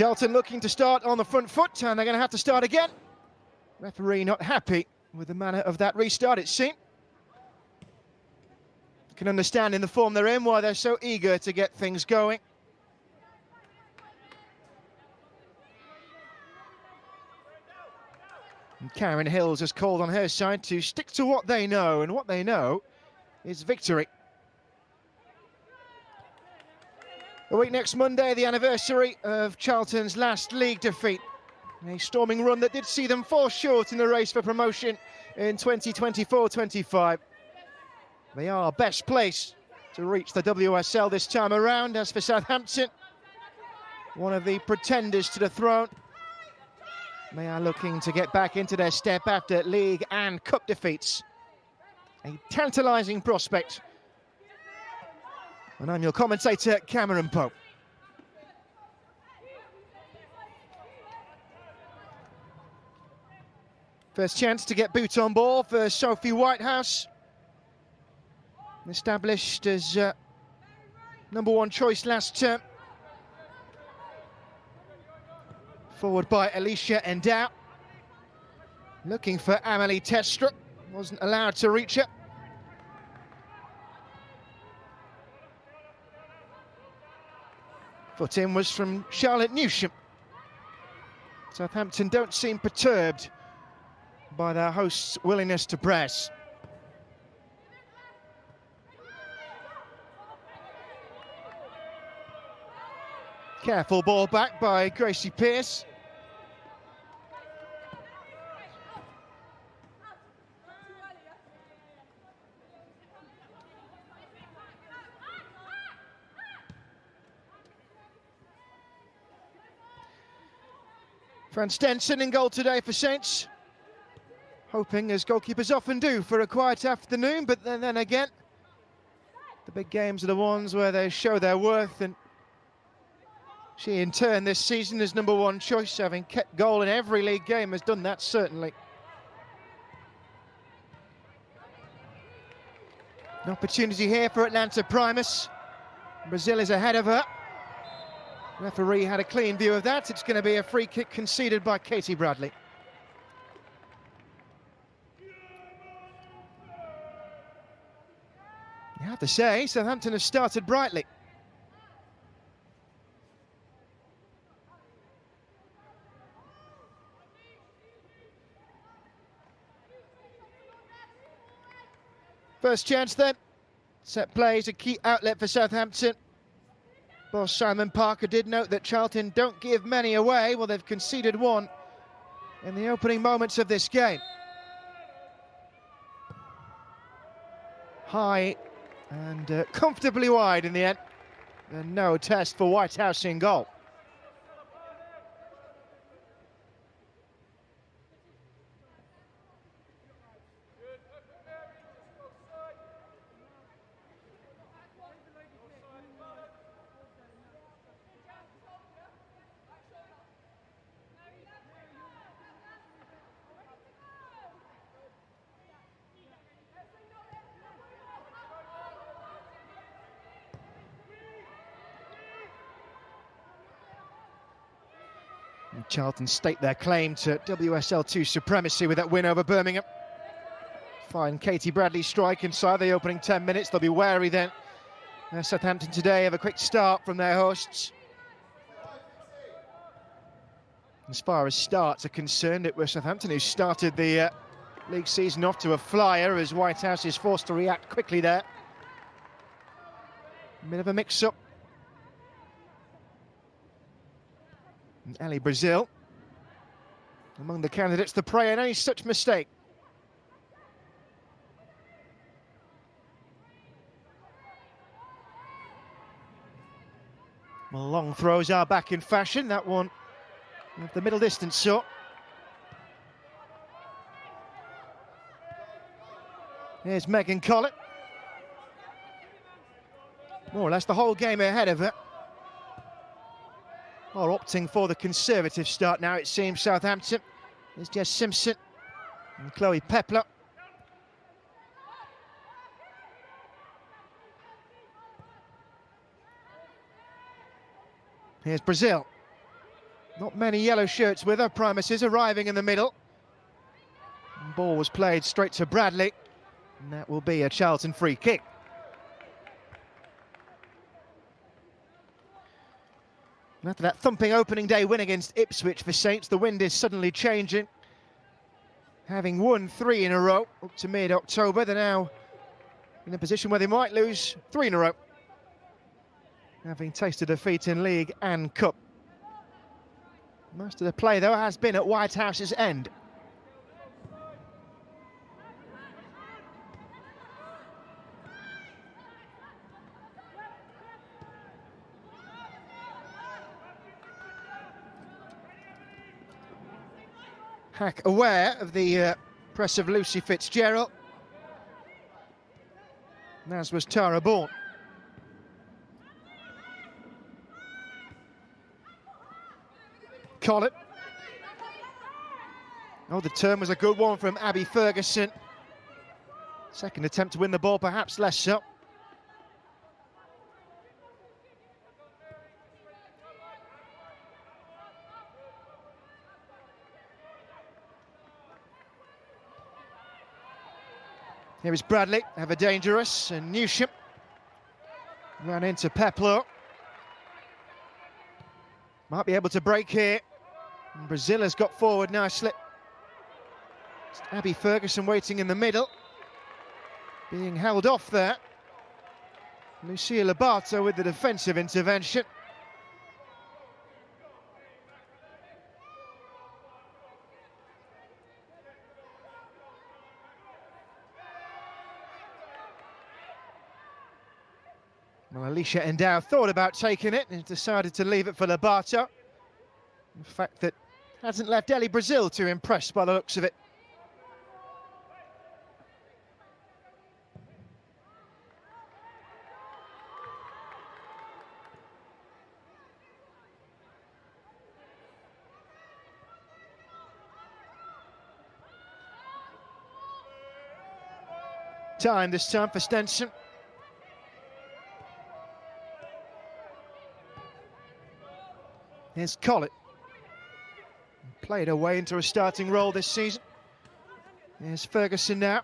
Charlton looking to start on the front foot, and they're going to have to start again. Referee not happy with the manner of that restart, it seemed. You can understand in the form they're in why they're so eager to get things going. And Karen Hills has called on her side to stick to what they know, and what they know is victory. A week next Monday, the anniversary of Charlton's last league defeat. A storming run that did see them fall short in the race for promotion in 2024-25. They are best placed to reach the WSL this time around. As for Southampton, one of the pretenders to the throne, they are looking to get back into their step after league and cup defeats. A tantalising prospect. And I'm your commentator, Cameron Pope. First chance to get boot on ball for Sophie Whitehouse. Established as #1 choice last term. Forward by Alicia Endow. Looking for Amelie Testra. Wasn't allowed to reach it. Foot in was from Charlotte Newsham. Southampton don't seem perturbed by their hosts' willingness to press. Careful ball back by Gracie Pearce. Fran Stenson in goal today for Saints. Hoping, as goalkeepers often do, for a quiet afternoon, but then again, the big games are the ones where they show their worth, and she in turn this season is #1 choice, having kept goal in every league game, has done that certainly. An opportunity here for Atlanta Primus. Brazil is ahead of her. Referee had a clean view of that. It's going to be a free kick conceded by Katie Bradley. You have to say, Southampton have started brightly. First chance then. Set play is a key outlet for Southampton. Boss Simon Parker did note that Charlton don't give many away. Well, they've conceded one in the opening moments of this game. High and comfortably wide in the end. And no test for Whitehouse in goal. And Charlton stake their claim to WSL 2 supremacy with that win over Birmingham. Fine Katie Bradley strike inside the opening 10 minutes. They'll be wary then. Southampton today have a quick start from their hosts. As far as starts are concerned, it was Southampton who started the league season off to a flyer, as Whitehouse is forced to react quickly there. A bit of a mix-up. Ellie Brazil among the candidates to prey on any such mistake. Well, long throws are back in fashion. That one of the middle distance shot. Here's Megan Collett. More or less the whole game ahead of her. Or opting for the conservative start now, it seems, Southampton. There's Jess Simpson and Chloe Pepler. Here's Brazil. Not many yellow shirts with her. Primuses arriving in the middle. And ball was played straight to Bradley. And that will be a Charlton free kick. And after that thumping opening day win against Ipswich for Saints, the wind is suddenly changing. Having won 3 in a row up to mid-October, they're now in a position where they might lose 3 in a row, having tasted defeat in League and Cup. Most of the play, though, has been at Whitehouse's end. Hack aware of the press of Lucy Fitzgerald, as was Tara Bourne. Collett. Oh, the turn was a good one from Abby Ferguson. Second attempt to win the ball, perhaps less so. Here is Bradley, ever dangerous, and Newsham ran into Peplo. Might be able to break here. And Brazil has got forward nicely. It's Abby Ferguson waiting in the middle, being held off there. Lucia Lobato with the defensive intervention. Well, Alicia Endow thought about taking it and decided to leave it for Lobato. In fact, that hasn't left Ellie Brazil too impressed by the looks of it. Time this time for Stenson. Here's Collett. Played her way into a starting role this season. Here's Ferguson now.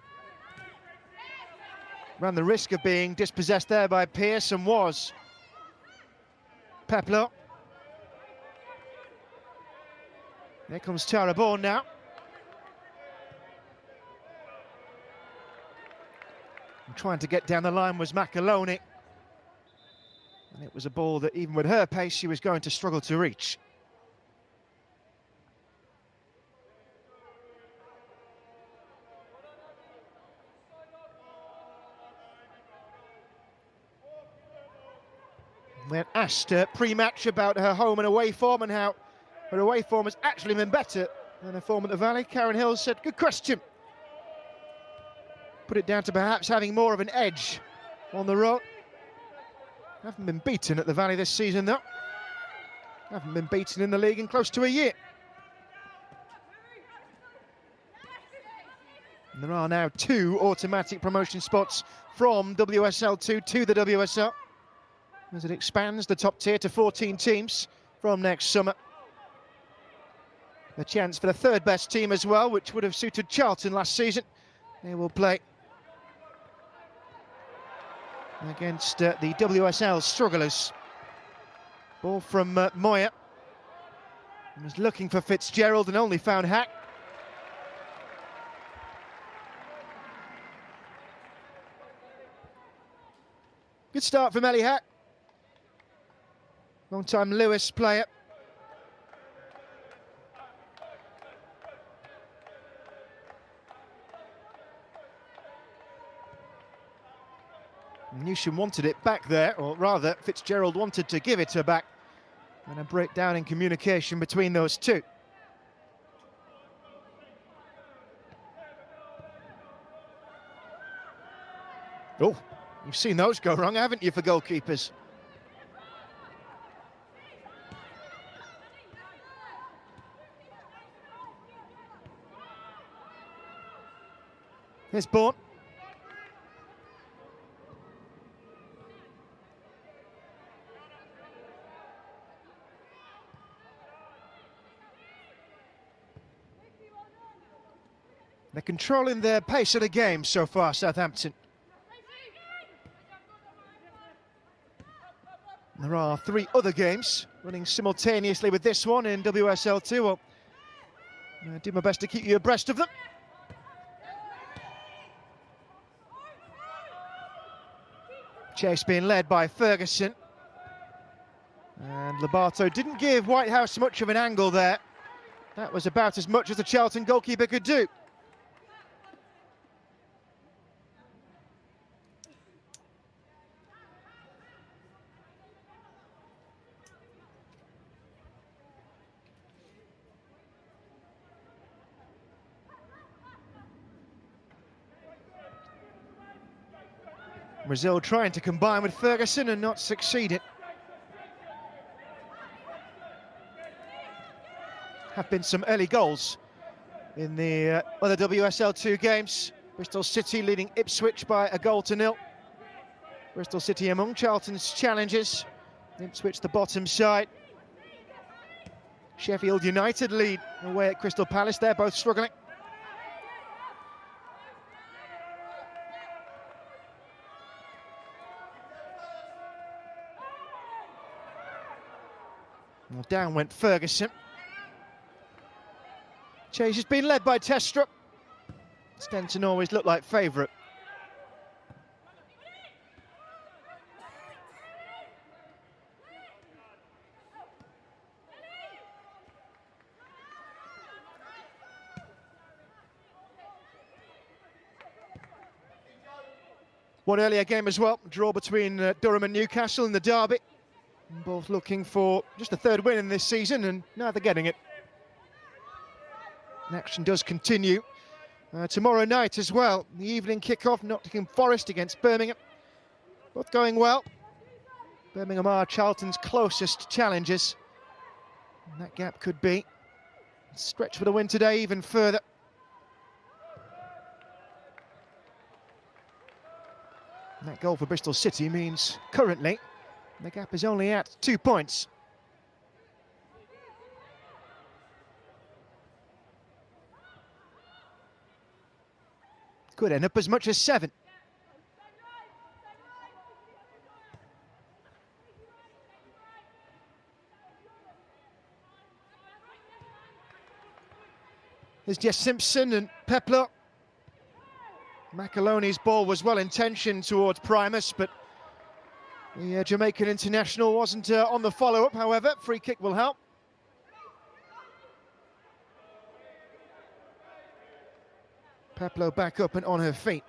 Ran the risk of being dispossessed there by Pearce and was. Peplo. Here comes Tara Bourne now. And trying to get down the line was Macoloni. And it was a ball that, even with her pace, she was going to struggle to reach. When asked pre-match about her home and away form and how her away form has actually been better than her form at the Valley, Karen Hill said, "Good question." Put it down to perhaps having more of an edge on the road. Haven't been beaten at the Valley this season, though. Haven't been beaten in the league in close to a year. And there are now 2 automatic promotion spots from WSL2 to the WSL, as it expands the top tier to 14 teams from next summer. A chance for the 3rd best team as well, which would have suited Charlton last season. They will play against the WSL strugglers. Ball from Moya. He was looking for Fitzgerald and only found Hack. Good start from Ellie Hack. Long-time Lewis player. Newsham wanted it back there, or rather Fitzgerald wanted to give it her back, and a breakdown in communication between those two. Oh, you've seen those go wrong, haven't you, for goalkeepers? Here's Bourne. They're controlling their pace of the game so far, Southampton. There are 3 other games running simultaneously with this one in WSL 2. I'll do my best to keep you abreast of them. Chase being led by Ferguson. And Lobato didn't give Whitehouse much of an angle there. That was about as much as the Charlton goalkeeper could do. Brazil trying to combine with Ferguson and not succeeding. Have been some early goals in the other WSL 2 games. Bristol City leading Ipswich by 1-0. Bristol City among Charlton's challenges. Ipswich the bottom side. Sheffield United lead away at Crystal Palace. They're both struggling. Well, down went Ferguson. Chase has been led by Testrup. Stenson always looked like favourite. One earlier game as well, draw between Durham and Newcastle in the derby. Both looking for just a 3rd win in this season, and now they're getting it. The action does continue tomorrow night as well. The evening kickoff, Nottingham Forest against Birmingham. Both going well. Birmingham are Charlton's closest challengers. And that gap could be stretched for the win today even further. And that goal for Bristol City means currently the gap is only at 2 points. Could end up as much as 7. There's Jess Simpson and Pepler. McAloney's ball was well intentioned towards Primus, but the Jamaican international wasn't on the follow-up. However, free kick will help. Peplo back up and on her feet.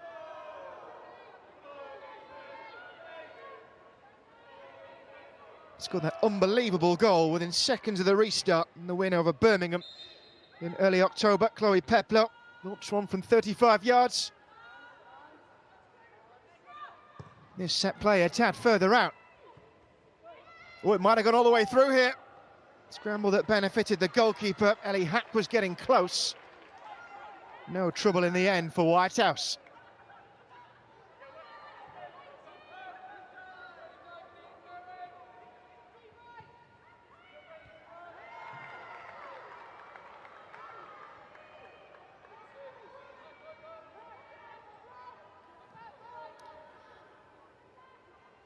Scored that unbelievable goal within seconds of the restart in the win over Birmingham in early October. Chloe Peplo launched one from 35 yards. This set play a tad further out. Oh, it might have gone all the way through here. Scramble that benefited the goalkeeper. Ellie Hack was getting close. No trouble in the end for Whitehouse.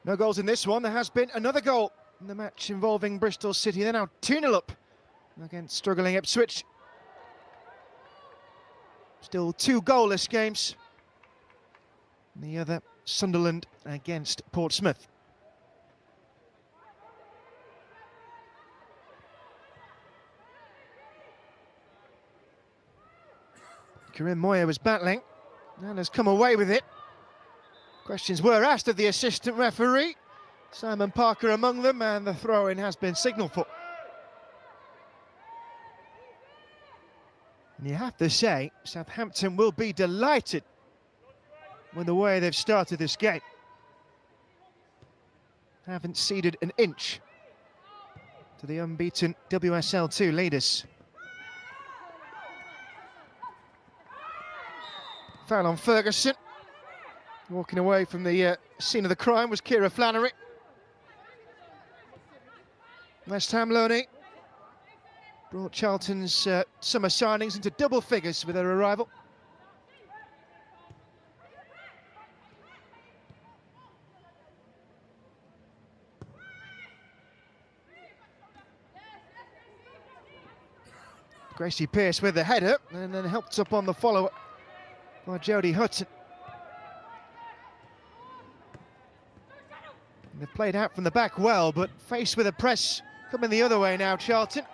No goals in this one. There has been another goal in the match involving Bristol City. They're now 2-0 up against struggling Ipswich. Still 2 goalless games. The other, Sunderland against Portsmouth. Corinne Moyer was battling and has come away with it. Questions were asked of the assistant referee, Simon Parker among them, and the throw-in has been signalled for. And you have to say, Southampton will be delighted with the way they've started this game. Haven't ceded an inch to the unbeaten WSL 2 leaders. Foul on Ferguson. Walking away from the scene of the crime was Kira Flannery. West Ham loanee brought Charlton's summer signings into double figures with their arrival. Gracie Pearce with the header, and then helped up on the follow by Jodie Hudson. And they've played out from the back well, but faced with a press coming the other way now, Charlton.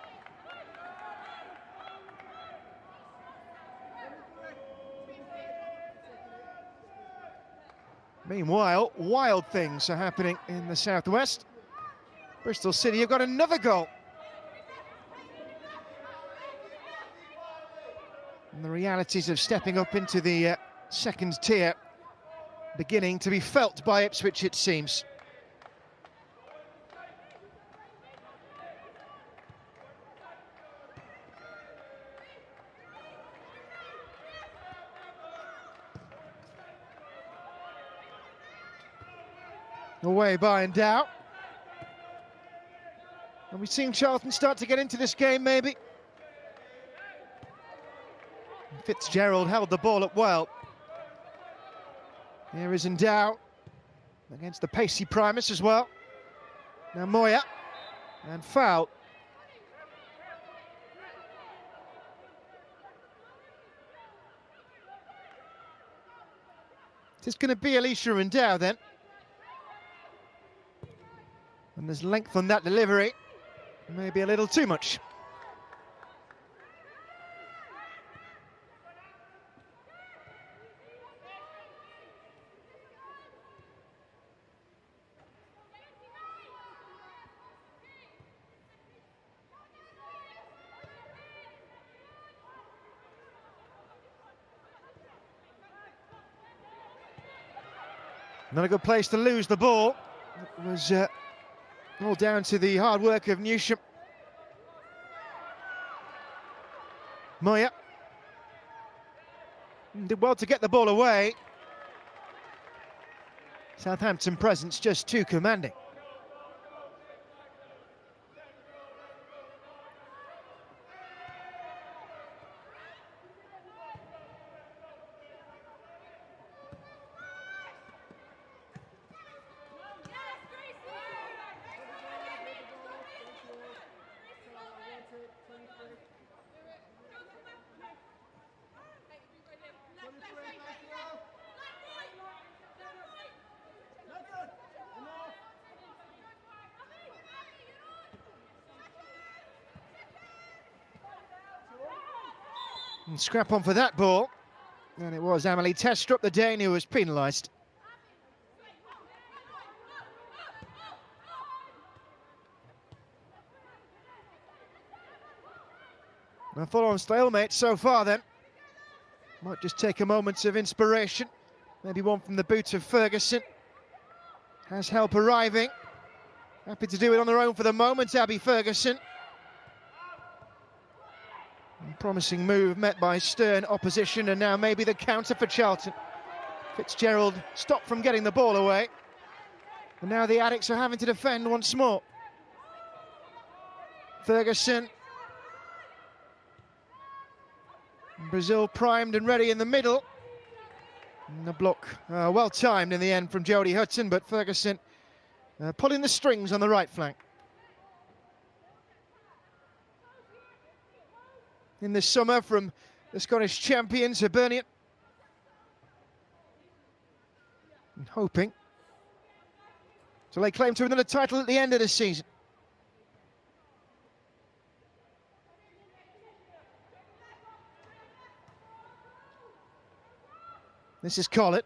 Meanwhile, wild things are happening in the southwest. Bristol City have got another goal. And the realities of stepping up into the second tier beginning to be felt by Ipswich, it seems. Away by Endow. And we've seen Charlton start to get into this game, maybe. Fitzgerald held the ball up well. Here is Endow against the pacey Primus as well. Now Moya, and foul. It's going to be Alicia Endow then. And there's length on that delivery, maybe a little too much. Not a good place to lose the ball. It was all down to the hard work of Newsham. Moya did well to get the ball away. Southampton presence just too commanding. And scrap on for that ball, and it was Amelie Testrup, the Dane, who was penalised. A full-on stalemate so far then. Might just take a moment of inspiration, maybe one from the boot of Ferguson. Has help arriving. Happy to do it on their own for the moment, Abby Ferguson. Promising move met by stern opposition, and now maybe the counter for Charlton. Fitzgerald stopped from getting the ball away, and now the Addicts are having to defend once more. Ferguson. Brazil primed and ready in the middle. And the block well timed in the end from Jodie Hudson, but Ferguson pulling the strings on the right flank. In this summer from the Scottish champions, Hibernian. And hoping to lay claim to another title at the end of the season. This is Collett.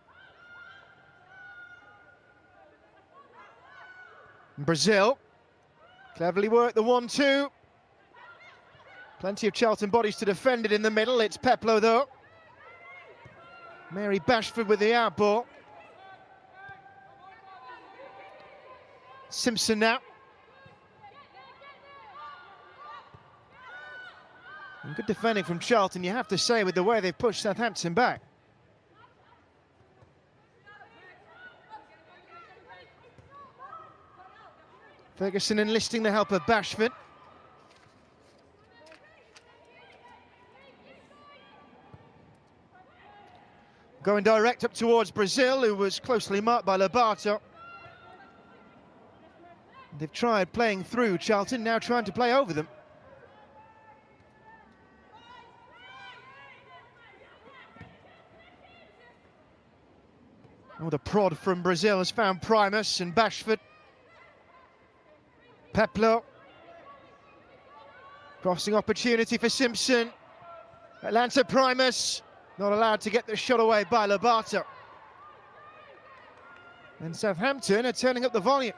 Brazil. Cleverly worked the 1-2. Plenty of Charlton bodies to defend it in the middle. It's Peplow though. Mary Bashford with the outball. Simpson now. And good defending from Charlton, you have to say, with the way they've pushed Southampton back. Ferguson enlisting the help of Bashford. Going direct up towards Brazil, who was closely marked by Lobato. They've tried playing through Charlton, now trying to play over them. The prod from Brazil has found Primus and Bashford. Peplo. Crossing opportunity for Simpson. Atlanta Primus. Not allowed to get the shot away by Lobato. And Southampton are turning up the volume.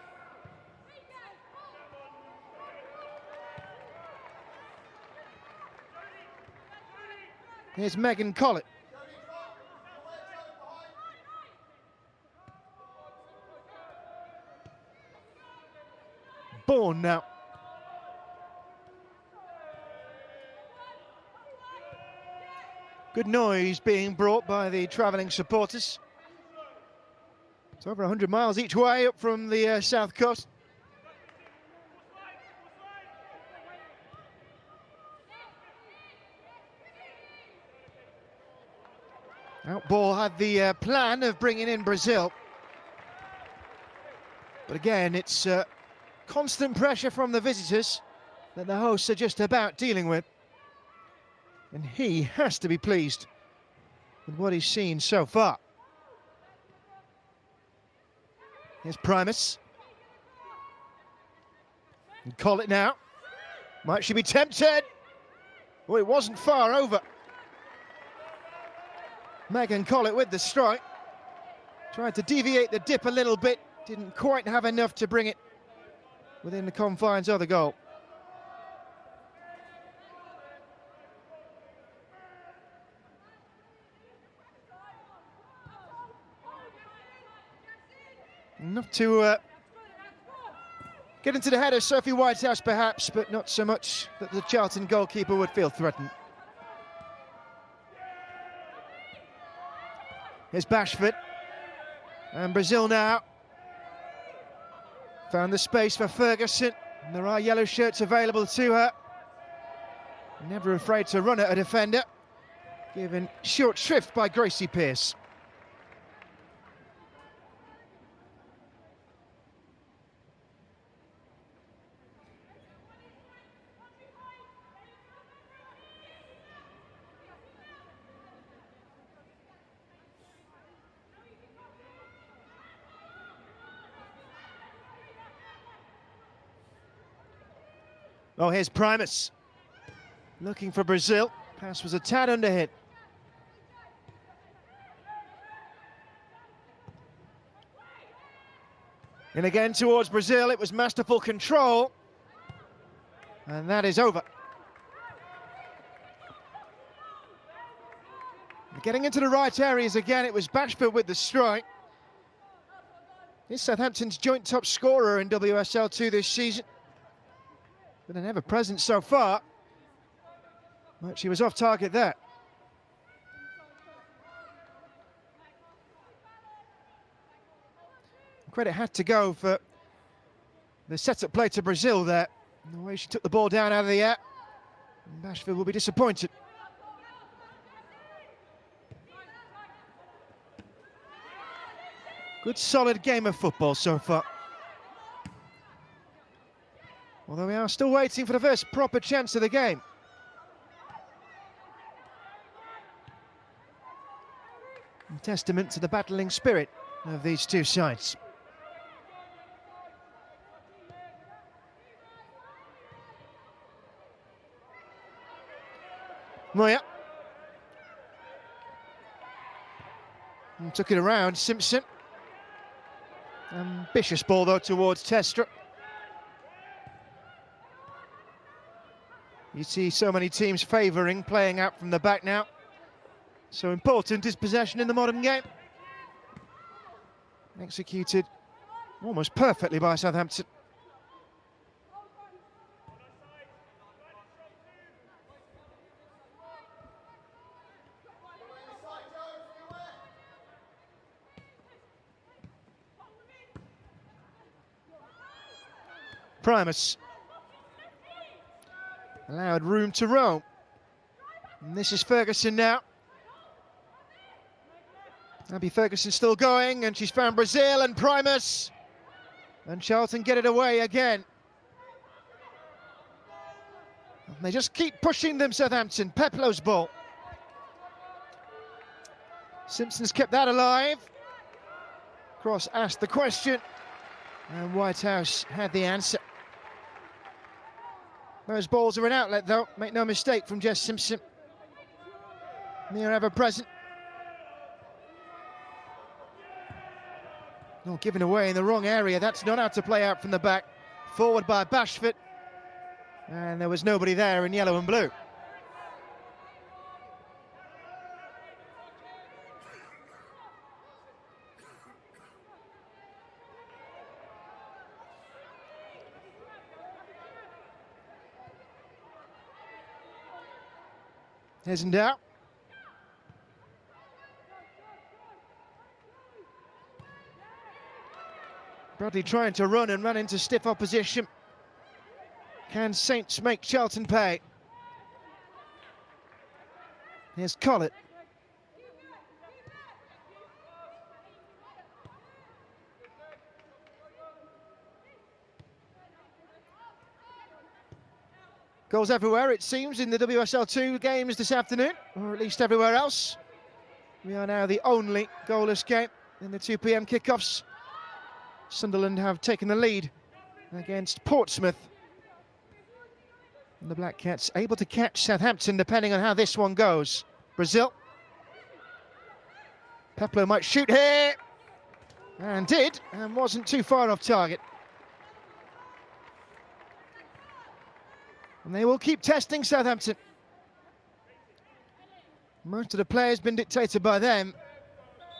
Here's Megan Collett. Bourne now. Good noise being brought by the travelling supporters. It's over 100 miles each way up from the south coast. Outball had the plan of bringing in Brazil. But again, it's constant pressure from the visitors that the hosts are just about dealing with. And he has to be pleased with what he's seen so far. Here's Primus. And call it now. Might she be tempted? Oh, it wasn't far over. Megan Collett with the strike. Tried to deviate the dip a little bit. Didn't quite have enough to bring it within the confines of the goal. Enough to get into the head of Sophie Whitehouse perhaps, but not so much that the Charlton goalkeeper would feel threatened. Here's Bashford. And Brazil now. Found the space for Ferguson. And there are yellow shirts available to her. Never afraid to run at a defender. Given short shrift by Gracie Pearce. Oh, here's Primus. Looking for Brazil. Pass was a tad underhit. And again towards Brazil, it was masterful control. And that is over. Getting into the right areas again, it was Bashford with the strike. He's Southampton's joint top scorer in WSL 2 this season. But an ever-present so far. But she was off target there. Credit had to go for the set-up play to Brazil there. The way she took the ball down out of the air. And Bashford will be disappointed. Good solid game of football so far. Although we are still waiting for the first proper chance of the game. A testament to the battling spirit of these two sides. Moya. And took it around, Simpson. Ambitious ball though towards Testra. You see so many teams favouring playing out from the back now. So important is possession in the modern game. Executed almost perfectly by Southampton. Primus. Allowed room to roam. And this is Ferguson now. Abby Ferguson still going, and she's found Brazil and Primus. And Charlton get it away again. And they just keep pushing them, Southampton. Peplo's ball. Simpson's kept that alive. Cross asked the question, and Whitehouse had the answer. Those balls are an outlet, though. Make no mistake, from Jess Simpson. Near ever present. Oh, given away in the wrong area. That's not how to play out from the back. Forward by Bashford. And there was nobody there in yellow and blue. Isn't out. Bradley trying to run and run into stiff opposition. Can Saints make Charlton pay? Here's Collett. Goals everywhere, it seems, in the WSL 2 games this afternoon, or at least everywhere else. We are now the only goalless game in the 2 p.m. kickoffs. Sunderland have taken the lead against Portsmouth. And the Black Cats able to catch Southampton depending on how this one goes. Brazil. Peplo might shoot here. And did, and wasn't too far off target. And they will keep testing Southampton. Most of the play has been dictated by them.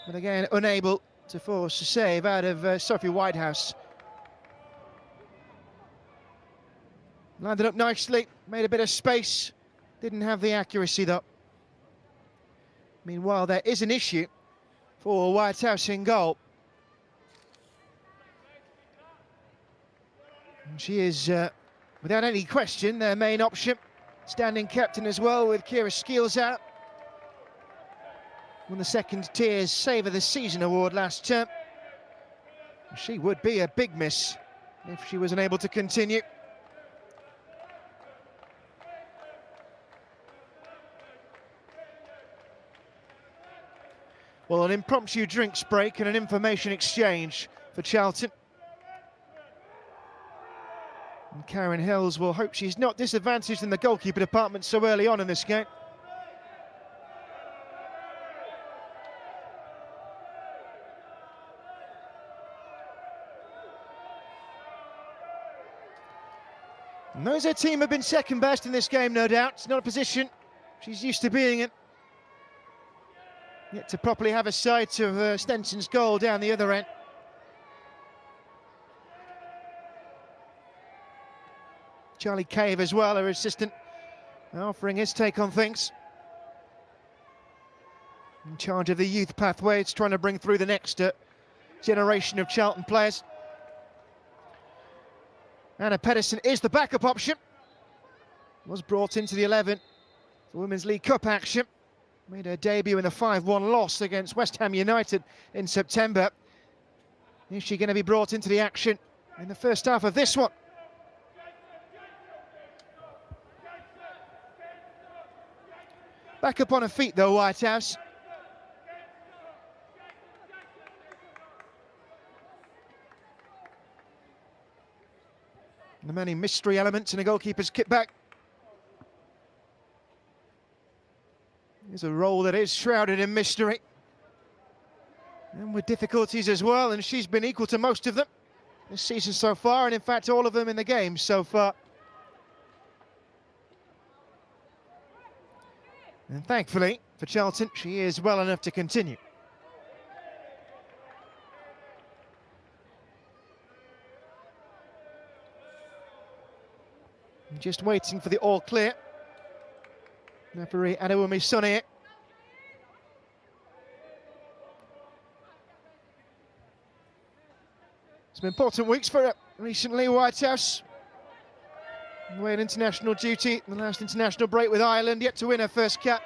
But again, unable to force a save out of Sophie Whitehouse. Landed up nicely, made a bit of space. Didn't have the accuracy though. Meanwhile, there is an issue for Whitehouse in goal. And she is, without any question, their main option. Standing captain as well, with Kira Skeels out. Won the second tier's Save of the Season award last term. She would be a big miss if she was unable to continue. Well, an impromptu drinks break and an information exchange for Charlton. And Karen Hills will hope she's not disadvantaged in the goalkeeper department so early on in this game. And knows her team have been second best in this game, no doubt. It's not a position she's used to being in. Yet to properly have a sight of Stenson's goal down the other end. Charlie Cave as well, her assistant, offering his take on things. In charge of the youth pathway, it's trying to bring through the next generation of Charlton players. Anna Pedersen is the backup option. Was brought into the 11 for Women's League Cup action. Made her debut in the 5-1 loss against West Ham United in September. Is she going to be brought into the action in the first half of this one? Back up on her feet though, Whitehouse. The many mystery elements in a goalkeeper's kickback. It's a role that is shrouded in mystery. And with difficulties as well, and she's been equal to most of them this season so far, and in fact all of them in the game so far. And thankfully for Charlton, she is well enough to continue. Just waiting for the all clear. Referee Adewumi Sonny. Some important weeks for her recently, Whitehouse. Away on international duty, the last international break with Ireland, yet to win her first cap.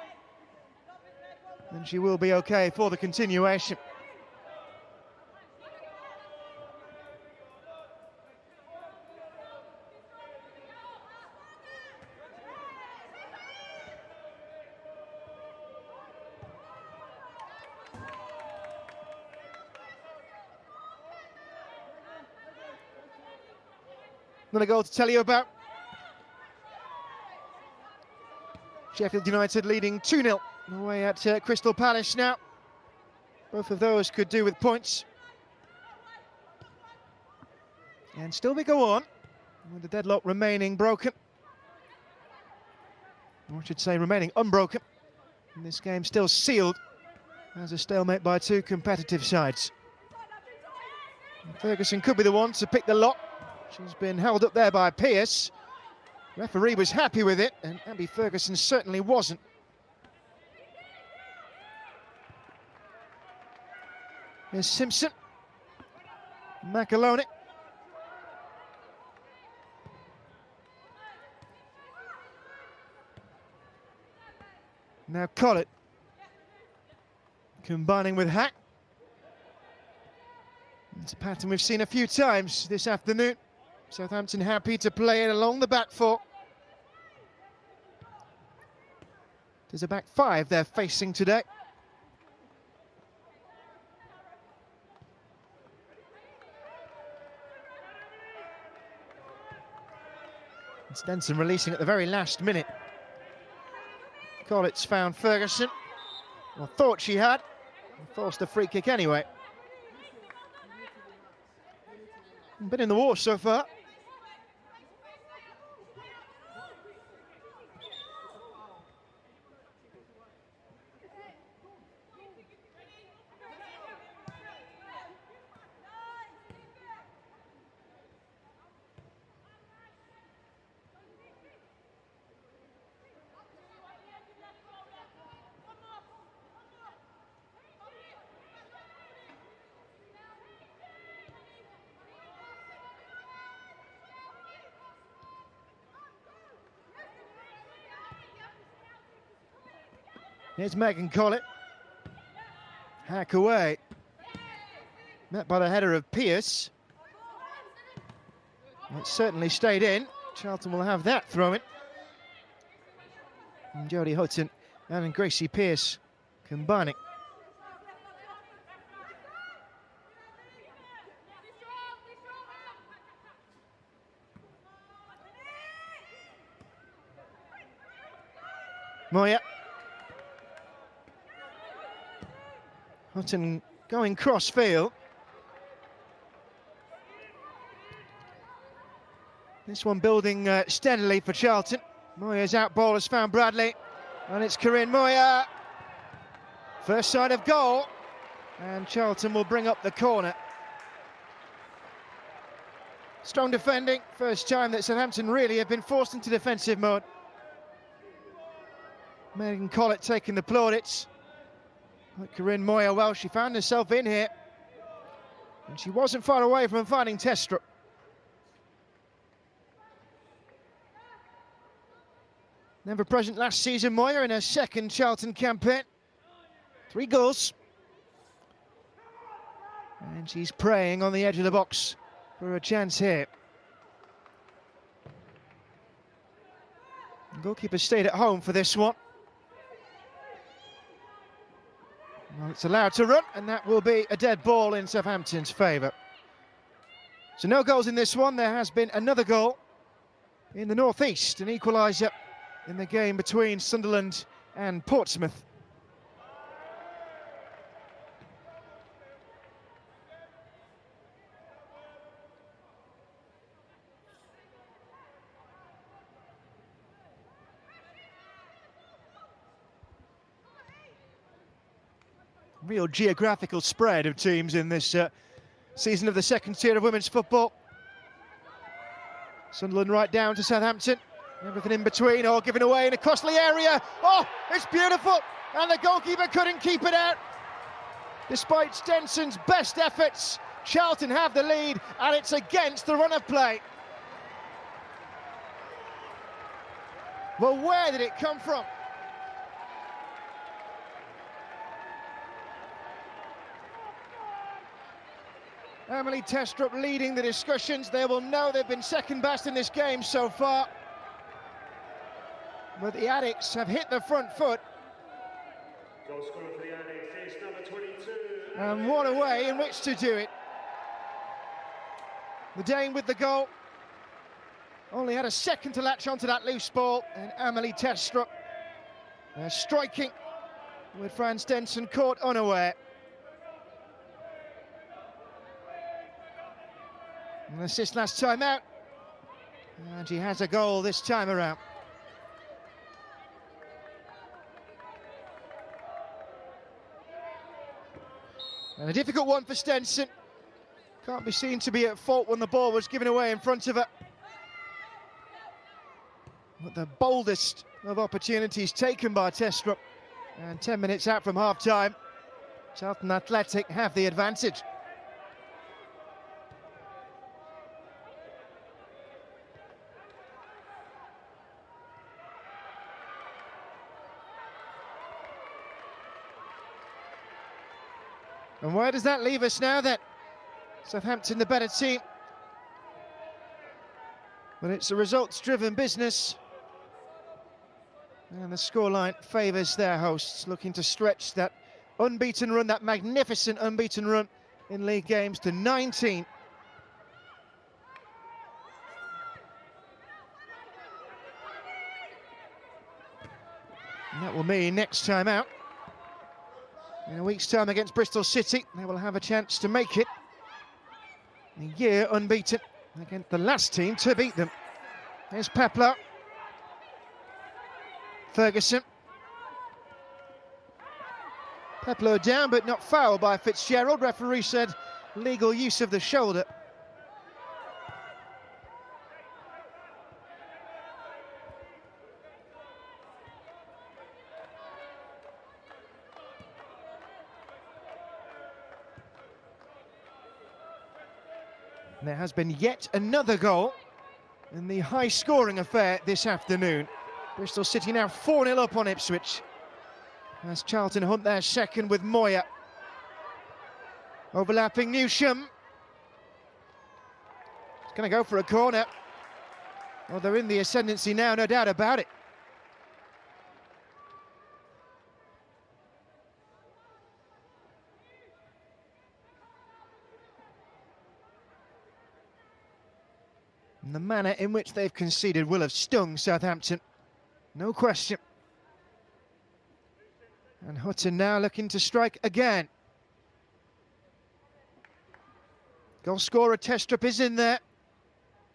And she will be okay for the continuation. Another goal to tell you about. Sheffield United leading 2-0 away at Crystal Palace now. Both of those could do with points. And still we go on, with the deadlock remaining broken. Or I should say remaining unbroken. And this game still sealed as a stalemate by two competitive sides. And Ferguson could be the one to pick the lot. She's been held up there by Pearce. Referee was happy with it, and Abby Ferguson certainly wasn't. Here's Simpson. Macalone. Now Collett. Combining with Hack. It's a pattern we've seen a few times this afternoon. Southampton happy to play it along the back four. There's a back five they're facing today. And Stenson releasing at the very last minute. Collett's found Ferguson. Well, thought she had. Forced a free kick anyway. Been in the war so far. Here's Megan Collett. Hack away. Met by the header of Pearce. It certainly stayed in. Charlton will have that throw-in. And Jodie Hutton and Gracie Pearce combining. Moya. Hutton going cross-field. This one building steadily for Charlton. Moya's out ball has found Bradley. And it's Corinne Moya. First sight of goal. And Charlton will bring up the corner. Strong defending. First time that Southampton really have been forced into defensive mode. Megan Collett taking the plaudits. Like Corinne Moya, well, she found herself in here. And she wasn't far away from finding Testrup. Never present last season, Moya in her second Charlton campaign. 3 goals. And she's praying on the edge of the box for a chance here. The goalkeeper stayed at home for this one. Well, it's allowed to run, and that will be a dead ball in Southampton's favour. So no goals in this one. There has been another goal in the northeast, an equaliser in the game between Sunderland and Portsmouth. Real geographical spread of teams in this season of the second tier of women's football. Sunderland right down to Southampton. Everything in between, all given away in a costly area. Oh, it's beautiful! And the goalkeeper couldn't keep it out. Despite Stenson's best efforts, Charlton have the lead, and it's against the run of play. Well, where did it come from? Emily Testrup leading the discussions. They will know they've been second best in this game so far. But the Addicts have hit the front foot. Goal scorer for the Addicts is number 22. And what a way in which to do it. The Dane with the goal. only had a second to latch onto that loose ball, and Amelie Testrup striking with Frans Denson caught unaware. An assist last time out, and he has a goal this time around. And a difficult one for Stenson. Can't be seen to be at fault when the ball was given away in front of her. But the boldest of opportunities taken by Testrup. And 10 minutes out from half-time, Charlton Athletic have the advantage. And where does that leave us now then? Southampton the better team. But it's a results-driven business. And the scoreline favours their hosts, looking to stretch that unbeaten run, that magnificent unbeaten run in league games to 19. And that will mean next time out, in a week's time against Bristol City, they will have a chance to make it a year unbeaten against the last team to beat them. There's Pepler. Ferguson. Pepler down but not fouled by Fitzgerald. Referee said legal use of the shoulder. There has been yet another goal in the high-scoring affair this afternoon. Bristol City now 4-0 up on Ipswich, as Charlton hunt their second with Moya. Overlapping Newsham. It's going to go for a corner. Well, they're in the ascendancy now, no doubt about it. And the manner in which they've conceded will have stung Southampton, no question. And Hutton now looking to strike again. Goal scorer Testrup is in there.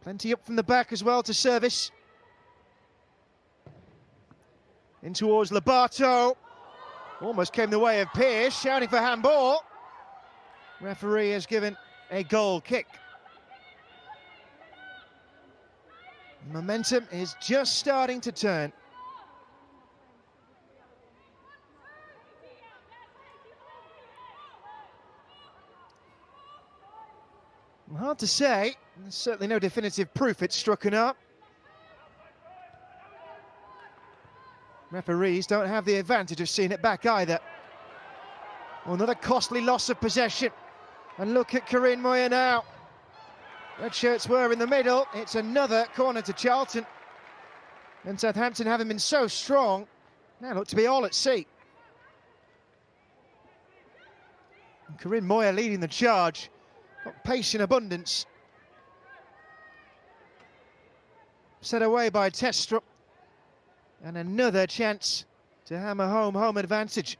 Plenty up from the back as well to service. In towards Lobato. Almost came the way of Pearce, shouting for handball. Referee has given a goal kick. Momentum is just starting to turn. Hard to say. There's certainly no definitive proof it's struck an up. Referees don't have the advantage of seeing it back either. Well, another costly loss of possession. And look at Corinne Moya now. Red shirts were in the middle. It's another corner to Charlton. And Southampton, having been so strong, now look to be all at sea. And Corinne Moya leading the charge. Got pace in abundance. Set away by Testrup. And another chance to hammer home advantage.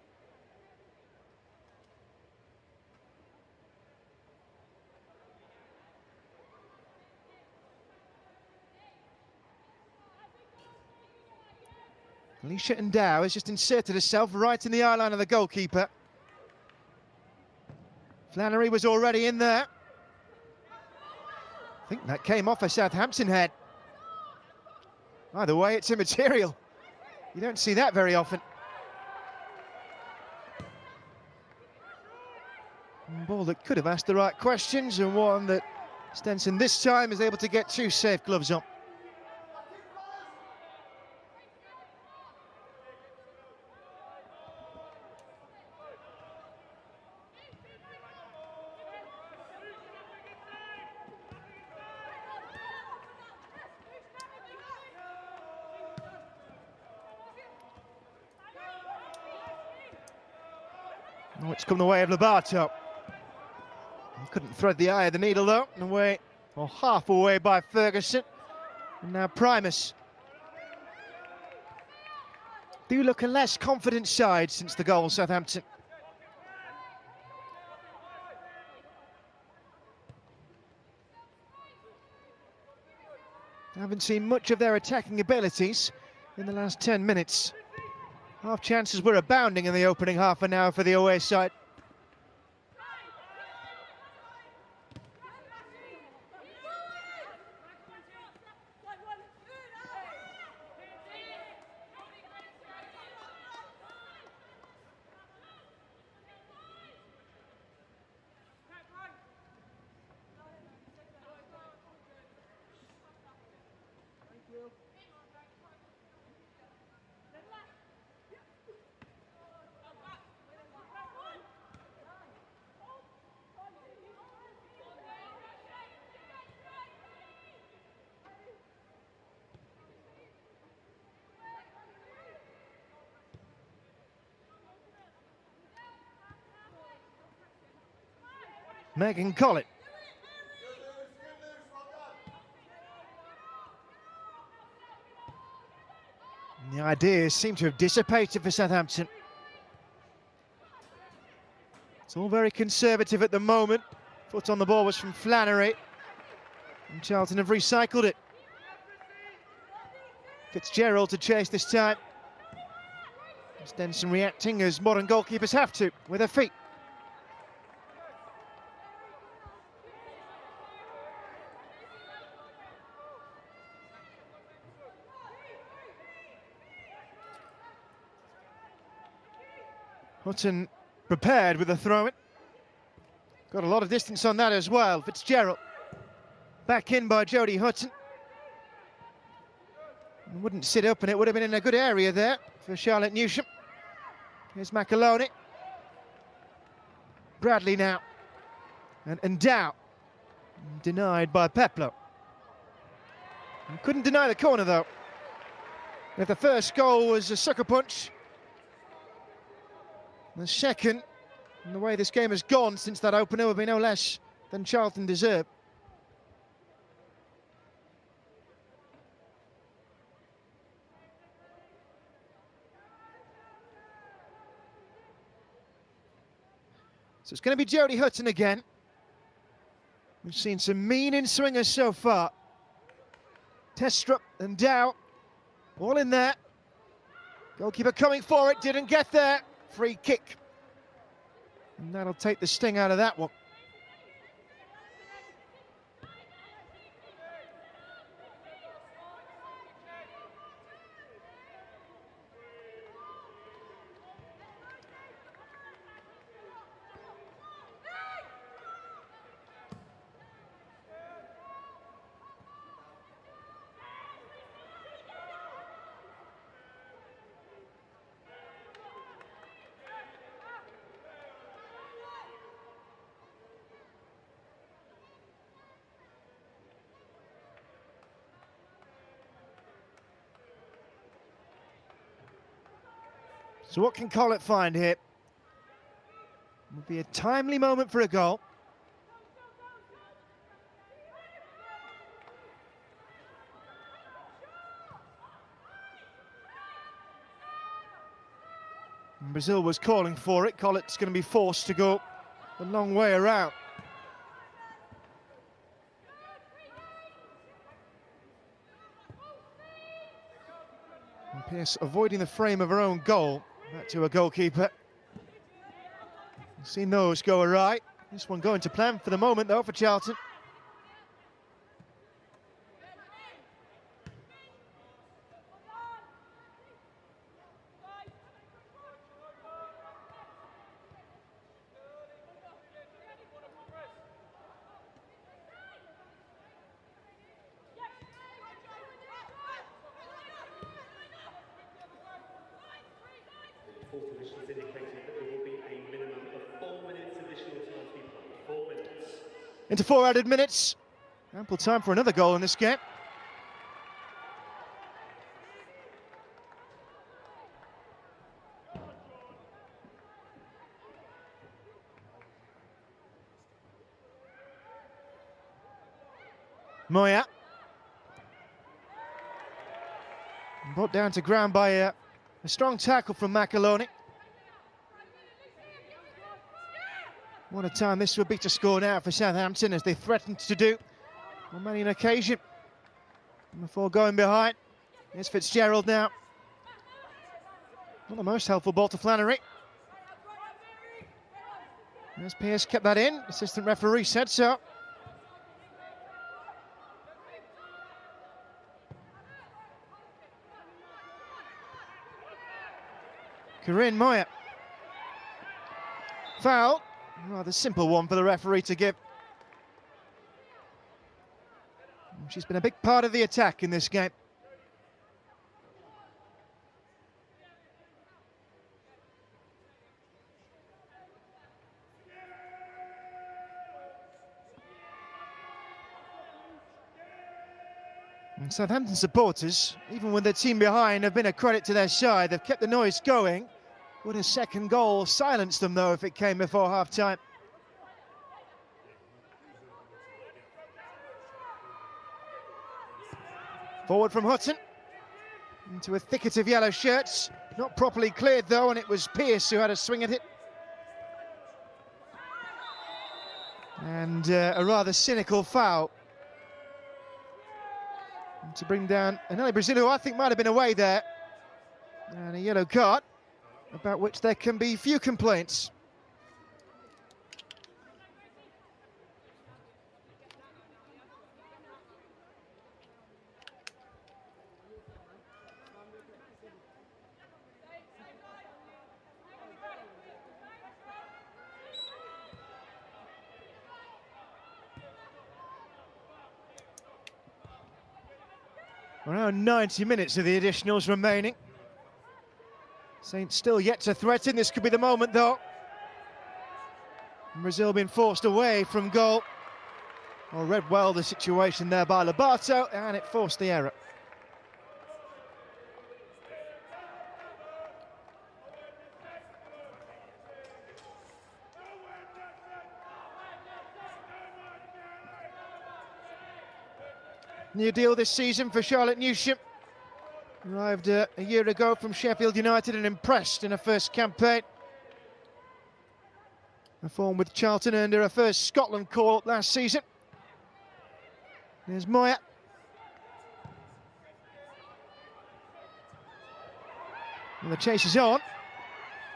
Alicia Ndow has just inserted herself right in the eye line of the goalkeeper. Flannery was already in there. I think that came off a Southampton head. Either way, it's immaterial. You don't see that very often. A ball that could have asked the right questions, and one that Stenson this time is able to get two safe gloves on. Oh, it's come the way of Lobato. Couldn't thread the eye of the needle though, and away, or half away by Ferguson. And now Primus. Do look a less confident side since the goal, Southampton. Haven't seen much of their attacking abilities in the last 10 minutes. Half chances were abounding in the opening half an hour for the away side. Megan Collett. The ideas seem to have dissipated for Southampton. It's all very conservative at the moment. Foot on the ball was from Flannery. And Charlton have recycled it. Fitzgerald to chase this time. Stenson reacting as modern goalkeepers have to, with their feet. Hutton prepared with a throw-in. Got a lot of distance on that as well. Fitzgerald back in by Jodie Hutton. Wouldn't sit up and it would have been in a good area there for Charlotte Newsham. Here's McAloney. Bradley now. And Dow. Denied by Peplo. Couldn't deny the corner though. If the first goal was a sucker punch, the second, and the way this game has gone since that opener, will be no less than Charlton deserved. So it's going to be Jodie Hutton again. We've seen some mean swingers so far. Testrup and Dow, all in there. Goalkeeper coming for it, didn't get there. Free kick. And that'll take the sting out of that one. So what can Collett find here? Would be a timely moment for a goal. And Brazil was calling for it. Collett's going to be forced to go a long way around. And Pearce avoiding the frame of her own goal. Back to a goalkeeper. Seen those go awry. This one going to plan for the moment, though, for Charlton. Fourth officials indicated that there will be a minimum of 4 minutes additional time to be played. 4 minutes. Into 4 added minutes. Ample time for another goal in this game. Moya. Brought down to ground by a strong tackle from McAloney. What a time this would be to score now for Southampton, as they threatened to do on many an occasion before going behind. Here's Fitzgerald now. Not the most helpful ball to Flannery. As Pearce kept that in, assistant referee said so. Corinne Moyer. Foul. Rather simple one for the referee to give. She's been a big part of the attack in this game. And Southampton supporters, even with their team behind, have been a credit to their side. They've kept the noise going. Would a second goal silence them, though, if it came before half-time? Forward from Hutton. Into a thicket of yellow shirts. Not properly cleared, though, and it was Pearce who had a swing at it. And a rather cynical foul to bring down Anelli Brazil, who I think might have been away there. And a yellow card, about which there can be few complaints. Around 90 minutes of the additionals remaining. Saints still yet to threaten. This could be the moment, though. Brazil being forced away from goal. Well, read well the situation there by Lobato, and it forced the error. New deal this season for Charlotte Newsham. Arrived a year ago from Sheffield United and impressed in her first campaign. Performed with Charlton, earned her first Scotland call-up last season. There's Moyer. And the chase is on.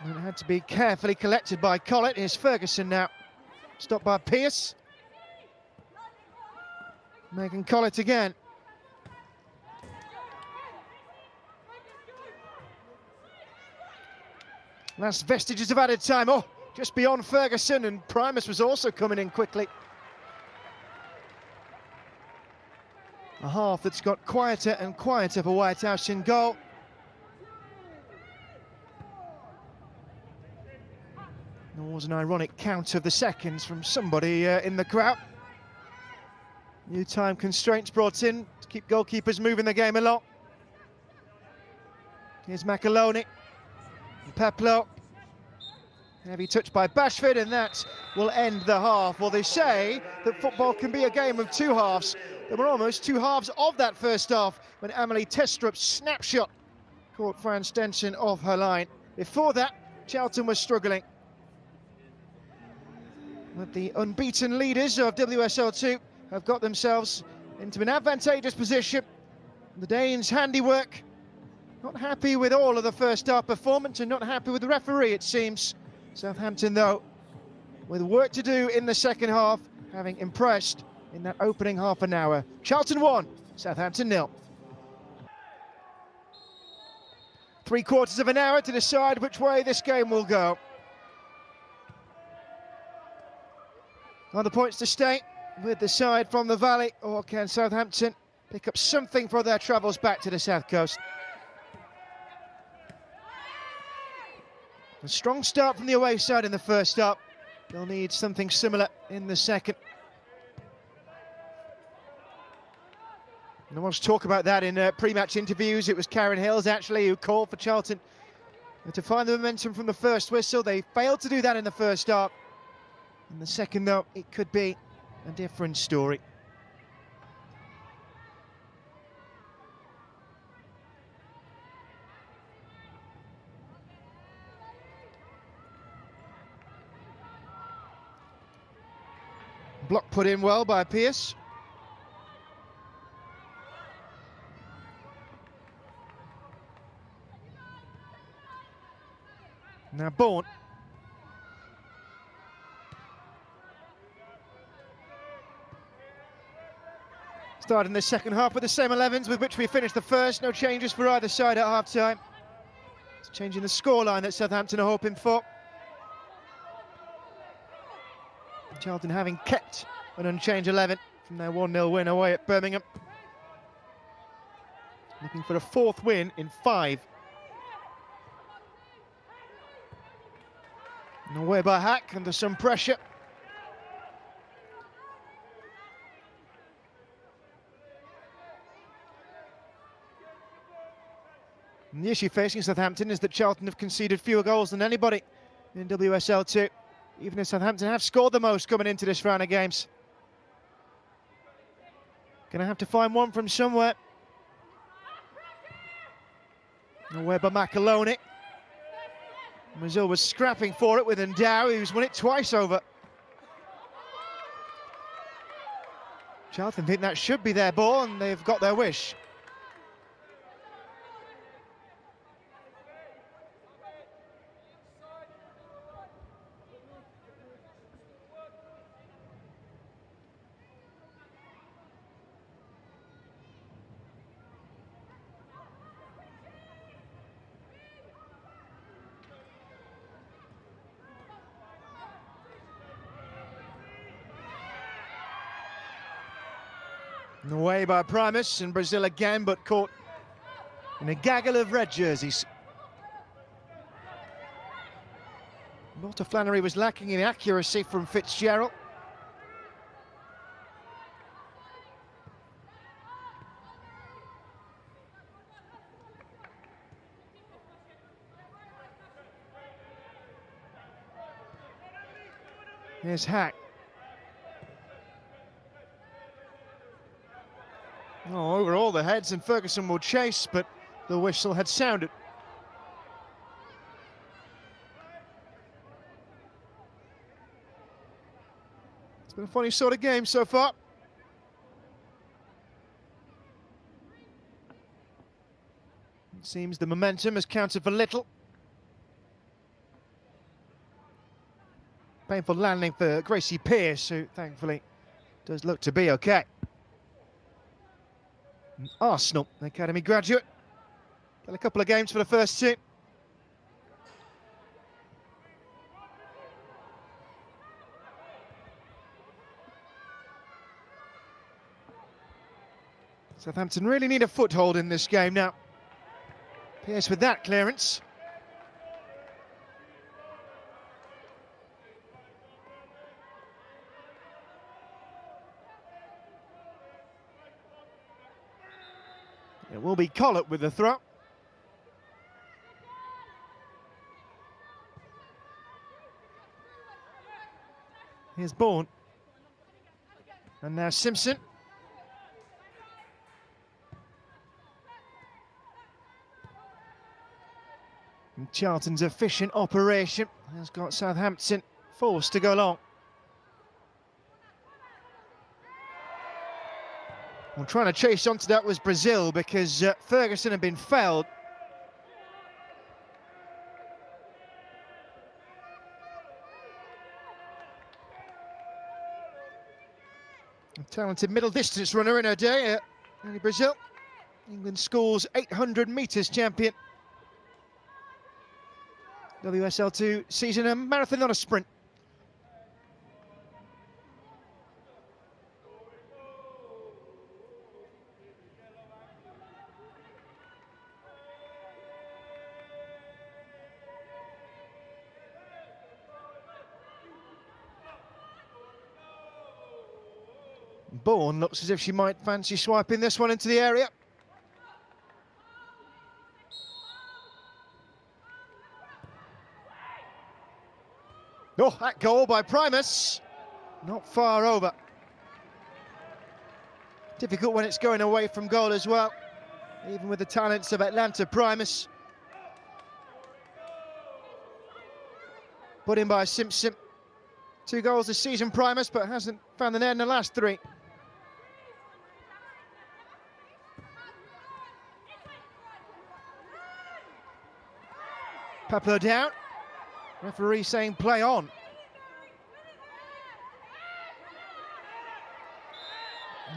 And it had to be carefully collected by Collett. Here's Ferguson now. Stopped by Pearce. Megan Collett again. Last vestiges of added time. Oh, just beyond Ferguson, and Primus was also coming in quickly. A half that's got quieter and quieter for Whitehouse in goal. There was an ironic count of the seconds from somebody in the crowd. New time constraints brought in to keep goalkeepers moving the game along. Here's McAloney. Peplo. Heavy touch by Bashford, and that will end the half. Well, they say that football can be a game of two halves. There were almost two halves of that first half when Amelie Testrup's snapshot caught Fran Stenson off her line. Before that, Charlton was struggling. But the unbeaten leaders of WSL2 have got themselves into an advantageous position. The Danes' handiwork. Not happy with all of the first half performance and not happy with the referee, it seems. Southampton, though, with work to do in the second half, having impressed in that opening half an hour. Charlton 1, Southampton 0. 3/4 of an hour to decide which way this game will go. Are the points to stay with the side from the Valley, or can Southampton pick up something for their travels back to the South Coast? A strong start from the away side in the first half. They'll need something similar in the second. And there was talk about that in pre-match interviews. It was Karen Hills, actually, who called for Charlton to find the momentum from the first whistle. They failed to do that in the first half. In the second, though, it could be a different story. Block put in well by Pearce. Now Bourne. Starting the second half with the same 11s with which we finished the first. No changes for either side at half-time. It's changing the scoreline that Southampton are hoping for. Charlton having kept an unchanged 11 from their 1-0 win away at Birmingham. Looking for a fourth win in 5. And away by Hack under some pressure. And the issue facing Southampton is that Charlton have conceded fewer goals than anybody in WSL 2, even as Southampton have scored the most coming into this round of games. Gonna have to find one from somewhere. Away by McAloney. Brazil was scrapping for it with Endow, who's won it twice over. Charlton think that should be their ball, and they've got their wish. Away by Primus, and Brazil again, but caught in a gaggle of red jerseys. Walter Flannery was lacking in accuracy from Fitzgerald. Here's Hack. Oh, over all the heads, and Ferguson will chase, but the whistle had sounded. It's been a funny sort of game so far. It seems the momentum has counted for little. Painful landing for Gracie Pearce, who thankfully does look to be okay. Arsenal, academy graduate. Got a couple of games for the first team. Southampton really need a foothold in this game now. Pearce with that clearance. It will be Collett with the throw. Here's Bourne. And now Simpson. And Charlton's efficient operation has got Southampton forced to go long. Well, trying to chase onto that was Brazil because Ferguson had been fouled. A talented middle distance runner in her day, early Brazil. England schools 800 metres champion. WSL 2 season, a marathon, not a sprint. Bourne looks as if she might fancy swiping this one into the area. Oh, that goal by Primus. Not far over. Difficult when it's going away from goal as well, even with the talents of Atlanta Primus. Put in by Simpson. 2 goals this season, Primus, but hasn't found the net in the last 3. Peplo down. Referee saying play on.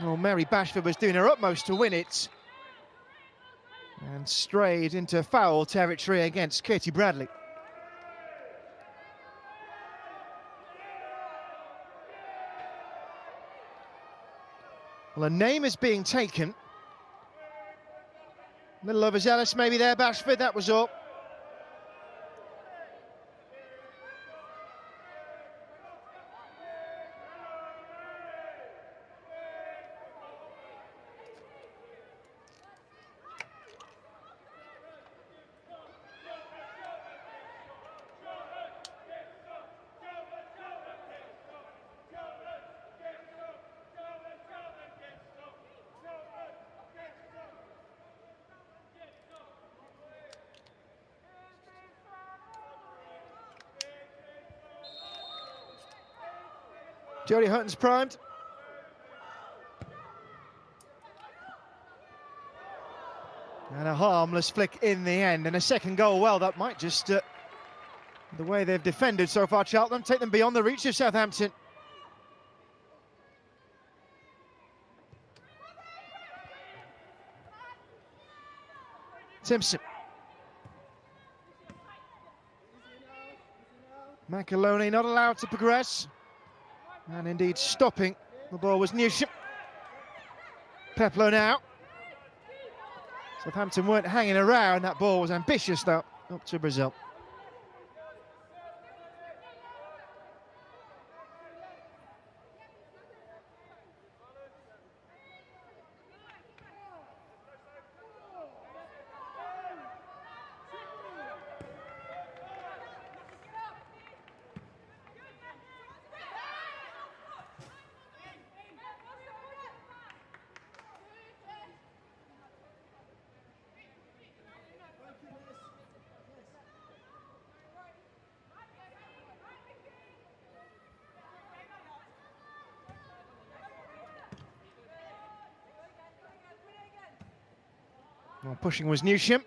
Oh, Mary Bashford was doing her utmost to win it. And strayed into foul territory against Katie Bradley. Well, a name is being taken. Little overzealous maybe there, Bashford, that was all. Jodie Hutton's primed. And a harmless flick in the end, and a second goal. Well, that might just, the way they've defended so far, Charlton, take them beyond the reach of Southampton. Simpson. McAloney not allowed to progress. And indeed stopping the ball was Newsham. Peplo now. Southampton weren't hanging around. That ball was ambitious though, up to Brazil. Well, pushing was Newsham.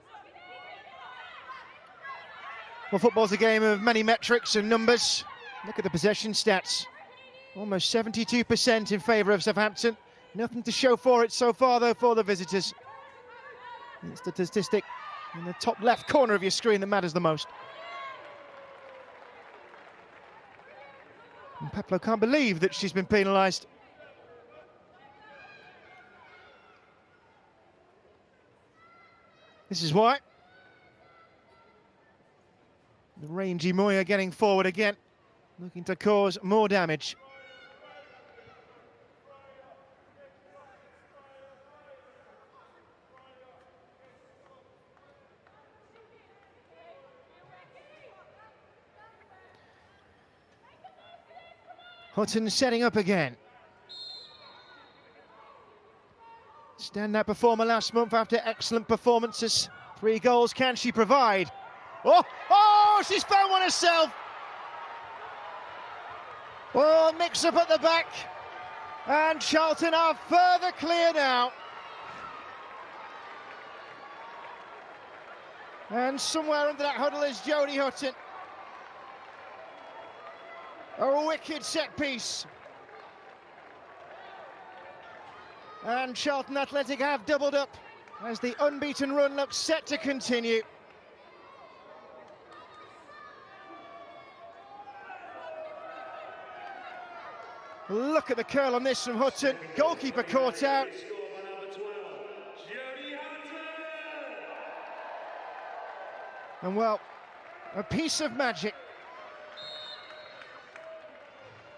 Well, football's a game of many metrics and numbers. Look at the possession stats. Almost 72% in favour of Southampton. Nothing to show for it so far, though, for the visitors. It's the statistic in the top left corner of your screen that matters the most. And Peplo can't believe that she's been penalised. This is why. The rangy Moya getting forward again, looking to cause more damage. Hutton setting up again. Standout performer last month after excellent performances. 3 goals, can she provide? Oh, she's found one herself. Oh, mix up at the back. And Charlton are further clear now. And somewhere under that huddle is Jodie Hutton. A wicked set piece. And Charlton Athletic have doubled up as the unbeaten run looks set to continue. Look at the curl on this from Hutton. Goalkeeper caught out. And well, a piece of magic.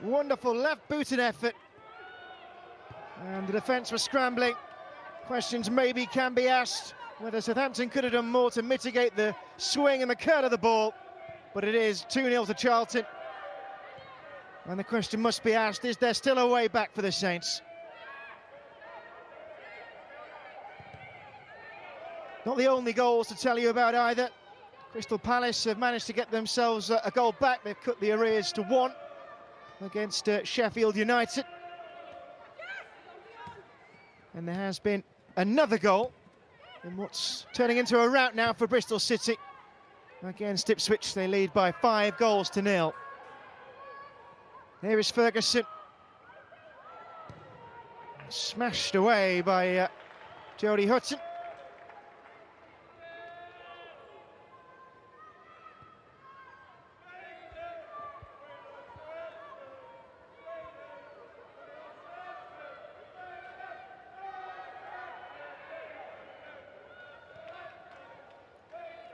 Wonderful left-booted effort. And the defence was scrambling. Questions maybe can be asked whether Southampton could have done more to mitigate the swing and the curl of the ball. But it is 2-0 to Charlton. And the question must be asked, is there still a way back for the Saints? Not the only goals to tell you about either. Crystal Palace have managed to get themselves a goal back. They've cut the arrears to 1. against Sheffield United. And there has been another goal in what's turning into a rout now for Bristol City. Against Ipswich, they lead by 5-0. Here is Ferguson. Smashed away by Jodie Hutton.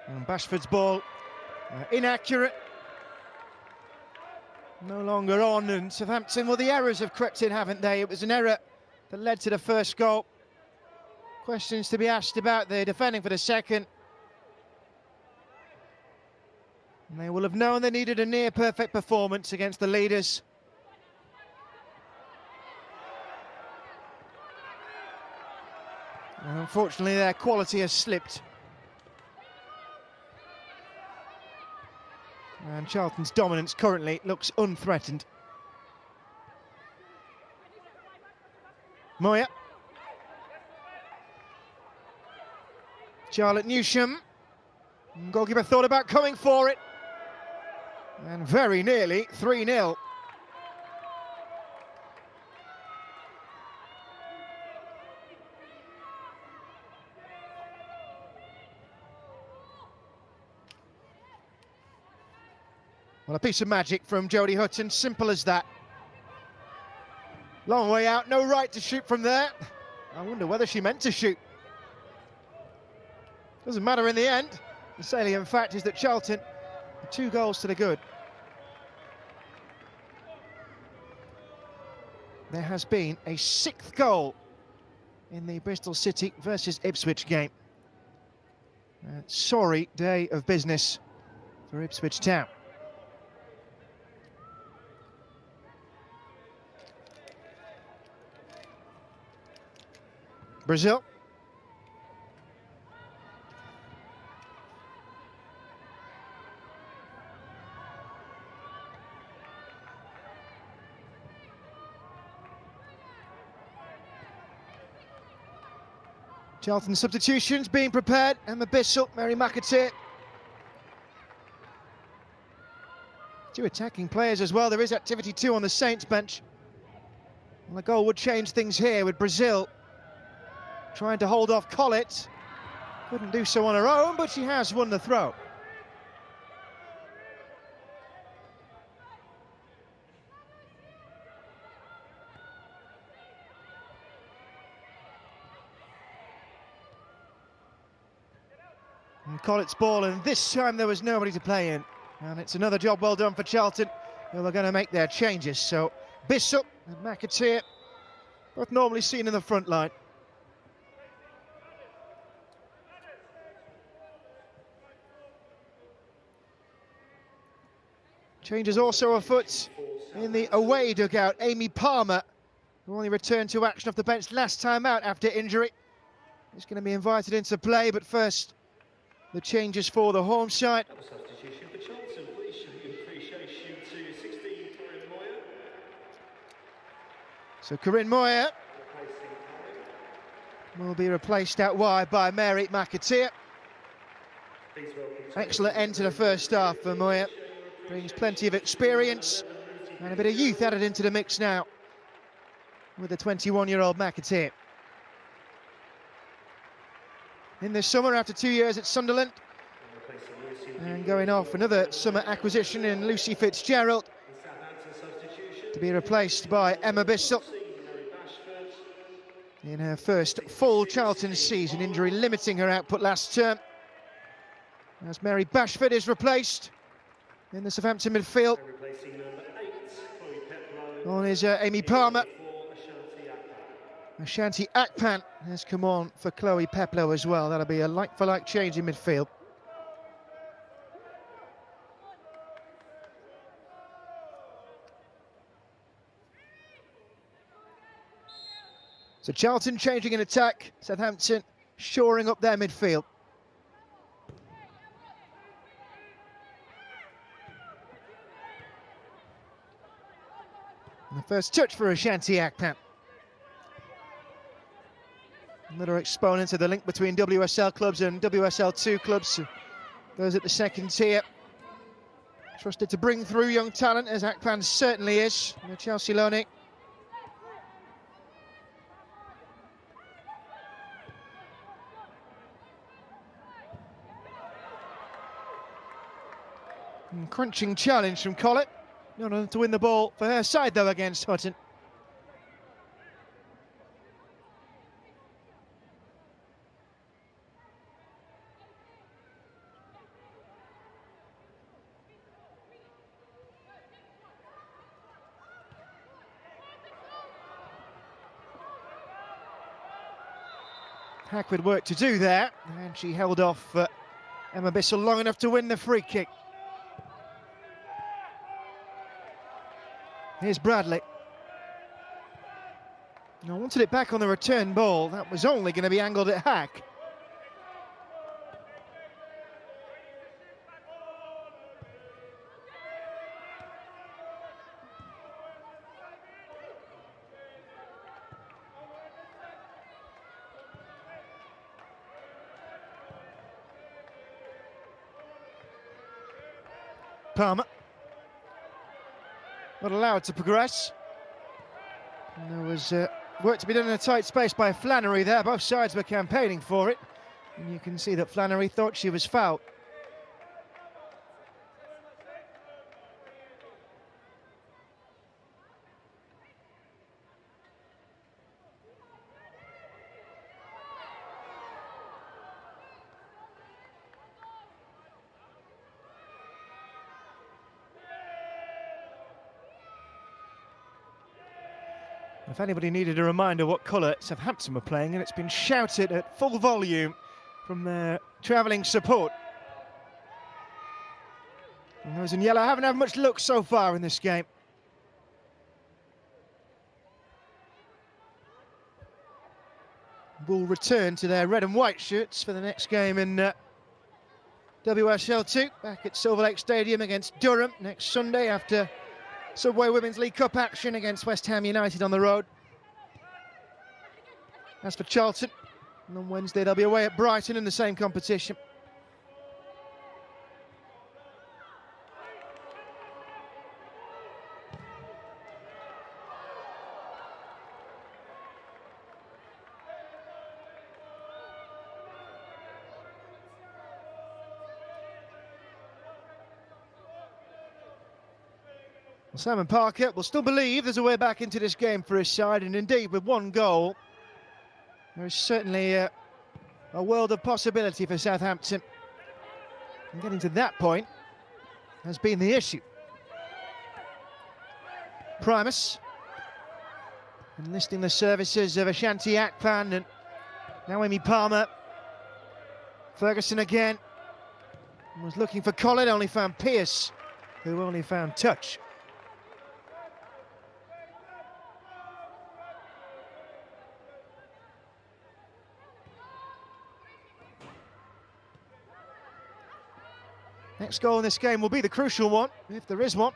And Bashford's ball inaccurate. No longer on, and Southampton, well, the errors have crept in, haven't they? It was an error that led to the first goal. Questions to be asked about the defending for the second. And they will have known they needed a near-perfect performance against the leaders. And unfortunately, their quality has slipped. And Charlton's dominance currently looks unthreatened. Moya. Charlotte Newsham. Goalkeeper thought about coming for it. And very nearly 3-0. Well, a piece of magic from Jodie Hutton, simple as that. Long way out, no right to shoot from there. I wonder whether she meant to shoot. Doesn't matter in the end. The salient fact is that Charlton are 2 goals to the good. There has been a 6th goal in the Bristol City versus Ipswich game. Sorry day of business for Ipswich Town. Brazil. Charlton substitutions being prepared. Emma Bissell, Mary McAteer. 2 attacking players as well. There is activity too on the Saints bench. Well, a goal would change things here with Brazil trying to hold off Collett. Couldn't do so on her own, but she has won the throw. And Collett's ball, and this time there was nobody to play in. And it's another job well done for Charlton, who are going to make their changes. So Bissell and McAteer, both normally seen in the front line. Changes also afoot in the away dugout. Amy Palmer, who only returned to action off the bench last time out after injury, is going to be invited into play, but first the changes for the home side. Substitution for Charlton. Please show your appreciation to 16, Corinne Moya. So Corinne Moya will be replaced out wide by Mary McAteer. Excellent end to the first half for Moya. Brings plenty of experience and a bit of youth added into the mix now with the 21-year-old McAteer. In the summer, after 2 years at Sunderland, and going off another summer acquisition in Lucy Fitzgerald, to be replaced by Emma Bissell in her first full Charlton season, injury limiting her output last term, as Mary Bashford is replaced in the Southampton midfield. On is Amy Palmer. Ashanti Akpan has come on for Chloe Peplow as well. That'll be a like-for-like change in midfield. So Charlton changing in attack, Southampton shoring up their midfield. First touch for Ashanti Akpan. Another exponent of the link between WSL clubs and WSL2 clubs. Those at the second tier. Trusted to bring through young talent, as Akpan certainly is. The Chelsea loanee. Crunching challenge from Collett. Not enough to win the ball for her side, though, against Hutton. Hack with work to do there, and she held off Emma Bissell long enough to win the free kick. Here's Bradley. I wanted it back on the return ball. That was only going to be angled at Hack. Palmer. Not allowed to progress. And there was work to be done in a tight space by Flannery there. Both sides were campaigning for it. And you can see that Flannery thought she was fouled. If anybody needed a reminder what colour Southampton were playing, and it's been shouted at full volume from their travelling support. And those in yellow haven't had much luck so far in this game. Will return to their red and white shirts for the next game in WSL 2, back at Silver Lake Stadium against Durham next Sunday after Subway Women's League Cup action against West Ham United on the road. As for Charlton, on Wednesday they'll be away at Brighton in the same competition. Simon Parker will still believe there's a way back into this game for his side, and indeed with one goal there is certainly a world of possibility for Southampton. And getting to that point has been the issue. Primus enlisting the services of Ashanti Akpan and now Amy Palmer. Ferguson again was looking for Collett, only found Pearce, who only found touch. Next goal in this game will be the crucial one, if there is one.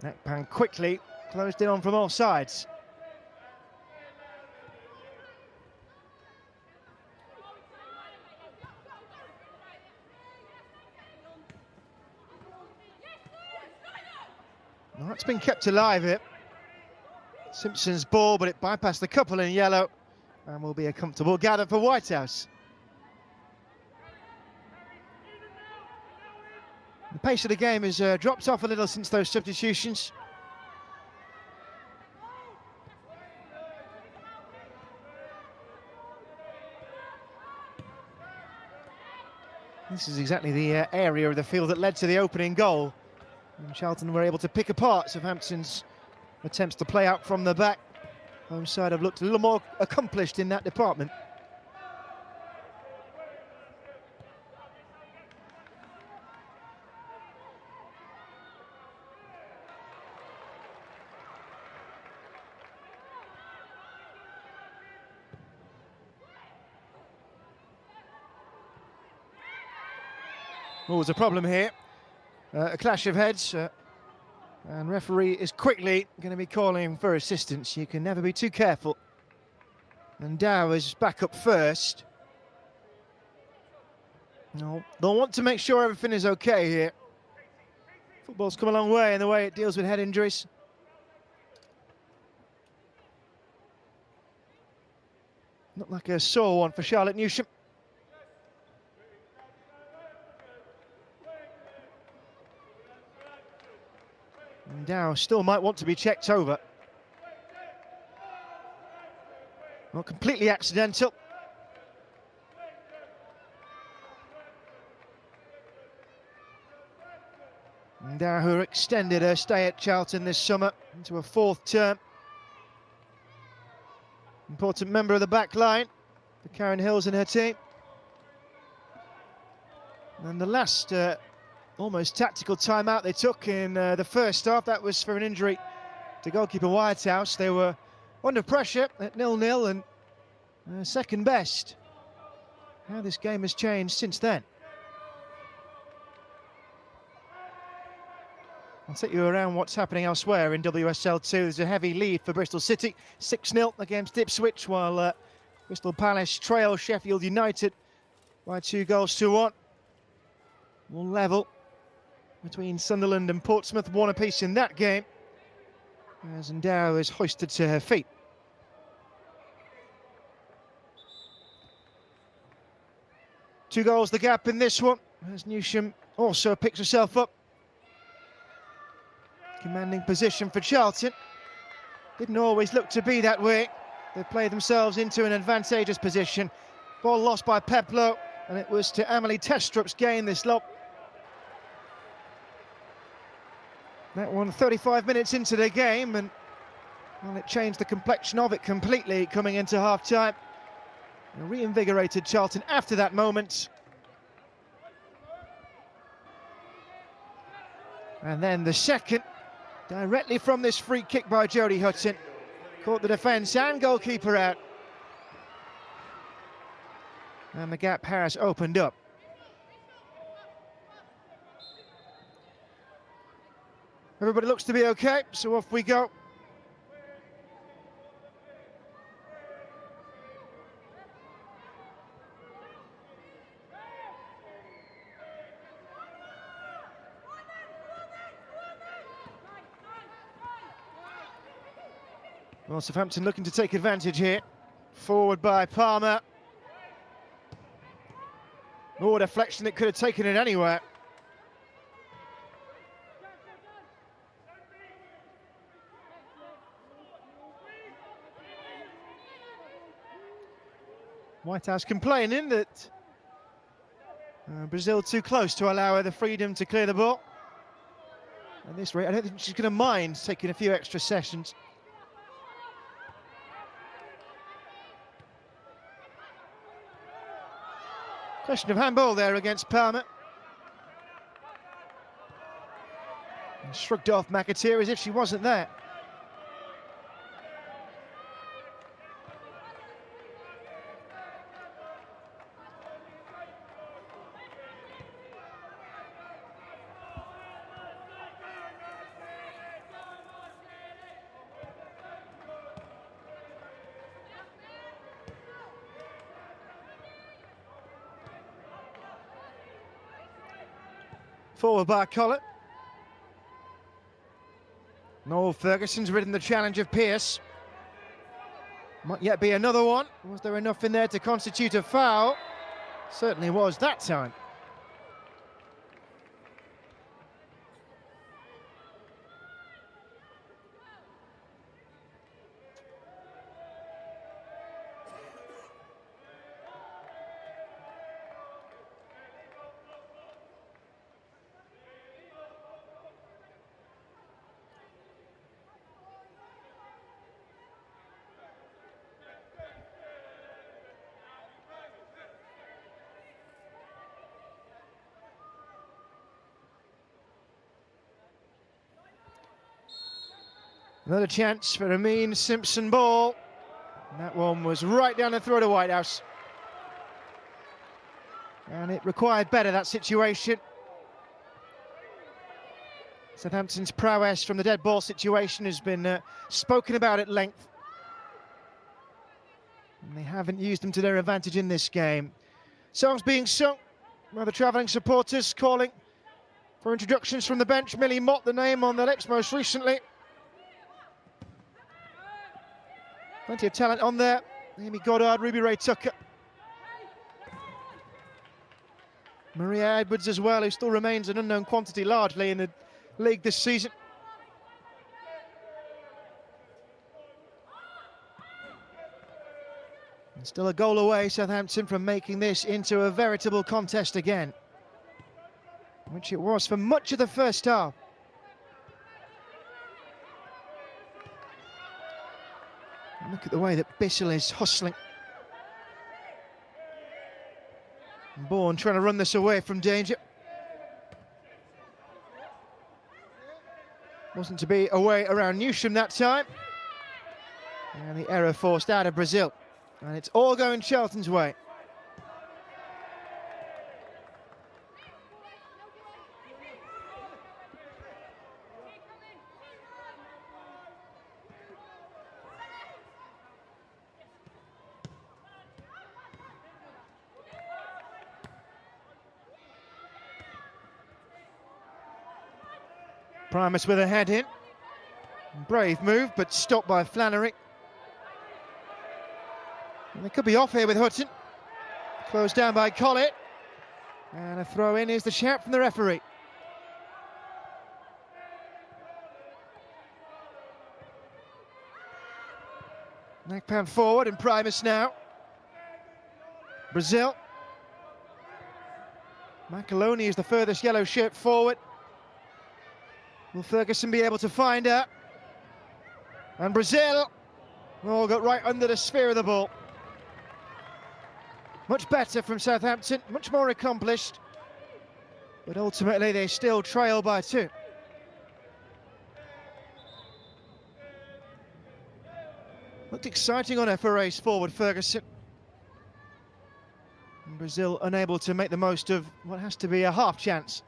Akpan quickly closed in on from all sides. Well, that's been kept alive here. Simpson's ball, but it bypassed the couple in yellow and will be a comfortable gather for Whitehouse. The pace of the game has dropped off a little since those substitutions. This is exactly the area of the field that led to the opening goal. And Charlton were able to pick apart Southampton's attempts to play out from the back. Home side have looked a little more accomplished in that department. Oh, there's a problem here. A clash of heads. And referee is quickly going to be calling for assistance. You can never be too careful. And Dow is back up first. No, they'll want to make sure everything is okay here. Football's come a long way in the way it deals with head injuries. Not like a sore one for Charlotte Newsham. And Dow still might want to be checked over. Not completely accidental. And Dow, who extended her stay at Charlton this summer into a 4th term. Important member of the back line for Karen Hills and her team. And the last almost tactical timeout they took in the first half, that was for an injury to goalkeeper Whitehouse. They were under pressure at 0-0 and second best. How this game has changed since then. I'll take you around what's happening elsewhere in WSL 2. There's a heavy lead for Bristol City, 6-0 against Ipswich, while Crystal Palace trail Sheffield United by 2-1. One level between Sunderland and Portsmouth, one apiece in that game, as Ndow is hoisted to her feet. Two goals the gap in this one, as Newsham also picks herself up. Commanding position for Charlton. Didn't always look to be that way. They played themselves into an advantageous position. Ball lost by Peplo, and it was to Amelie Testrup's gain, this lob. That one 35 minutes into the game, and well, it changed the complexion of it completely coming into half-time. Reinvigorated Charlton after that moment. And then the second, directly from this free kick by Jodie Hudson. Caught the defence and goalkeeper out. And the gap has opened up. Everybody looks to be okay, so off we go. Well, Southampton looking to take advantage here. Forward by Palmer. Oh, deflection that could have taken it anywhere. Whitehouse complaining that Brazil too close to allow her the freedom to clear the ball. At this rate, I don't think she's going to mind taking a few extra sessions. Question of handball there against Palmer. And shrugged off McAteer as if she wasn't there. Forward by Collett. Noel Ferguson's ridden the challenge of Pearce. Might yet be another one. Was there enough in there to constitute a foul? Certainly was that time. Another chance for Amin Simpson ball. And that one was right down the throat of Whitehouse. And it required better, that situation. Southampton's prowess from the dead ball situation has been spoken about at length. And they haven't used them to their advantage in this game. Songs being sung by the travelling supporters, calling for introductions from the bench. Millie Mott, the name on their lips most recently. Plenty of talent on there. Amy Goddard, Ruby Ray Tucker. Maria Edwards as well, who still remains an unknown quantity largely in the league this season. And still a goal away, Southampton, from making this into a veritable contest again, which it was for much of the first half. And look at the way that Bissell is hustling. And Bourne trying to run this away from danger. Wasn't to be away around Newsham that time. And the error forced out of Brazil. And it's all going Charlton's way. Primus with a head in. Brave move, but stopped by Flannery. And they could be off here with Hudson. Closed down by Collett. And a throw in is the shout from the referee. Nakpan forward and Primus now. Brazil. McAloney is the furthest yellow shirt forward. Will Ferguson be able to find her? And Brazil all got right under the sphere of the ball. Much better from Southampton, much more accomplished. But ultimately they still trail by 2. Looked exciting on her for race forward, Ferguson. And Brazil unable to make the most of what has to be a half chance.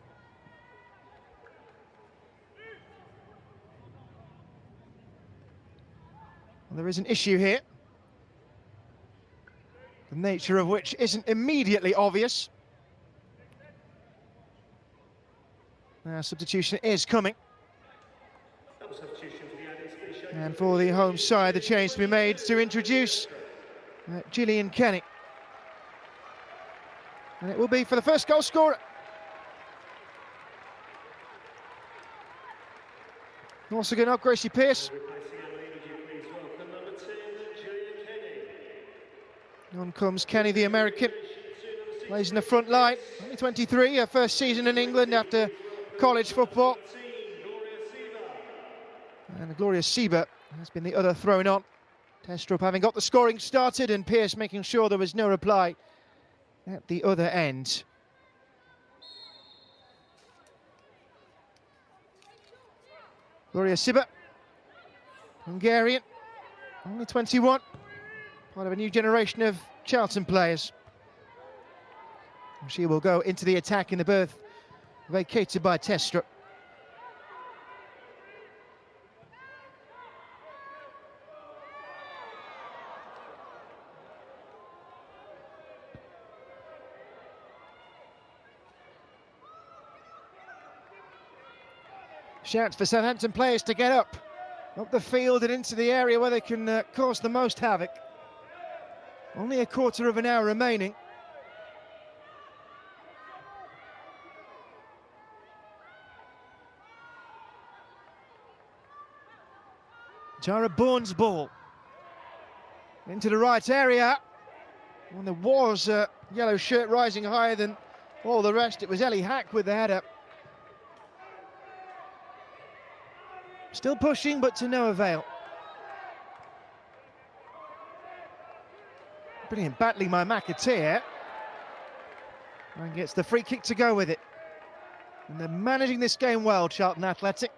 Well, there is an issue here, the nature of which isn't immediately obvious. Now substitution is coming. And for the home side, the change to be made to introduce Gillian Kenny. And it will be for the first goal scorer. Also going up, Gracie Pearce. On comes Kenny, the American. Plays in the front line. Only 23, her first season in England after college football. And Gloria Sieber has been the other thrown on. Testrup having got the scoring started and Pearce making sure there was no reply at the other end. Gloria Sieber, Hungarian, only 21. Part of a new generation of Charlton players. She will go into the attack in the berth vacated by Testrup. Shouts for Southampton players to get up the field and into the area where they can cause the most havoc. Only a quarter of an hour remaining. Tara Bourne's ball into the right area. And there was a yellow shirt rising higher than all the rest. It was Ellie Hack with the header. Still pushing, but to no avail. Brilliant battling by McAteer. And gets the free kick to go with it. And they're managing this game well, Charlton Athletic.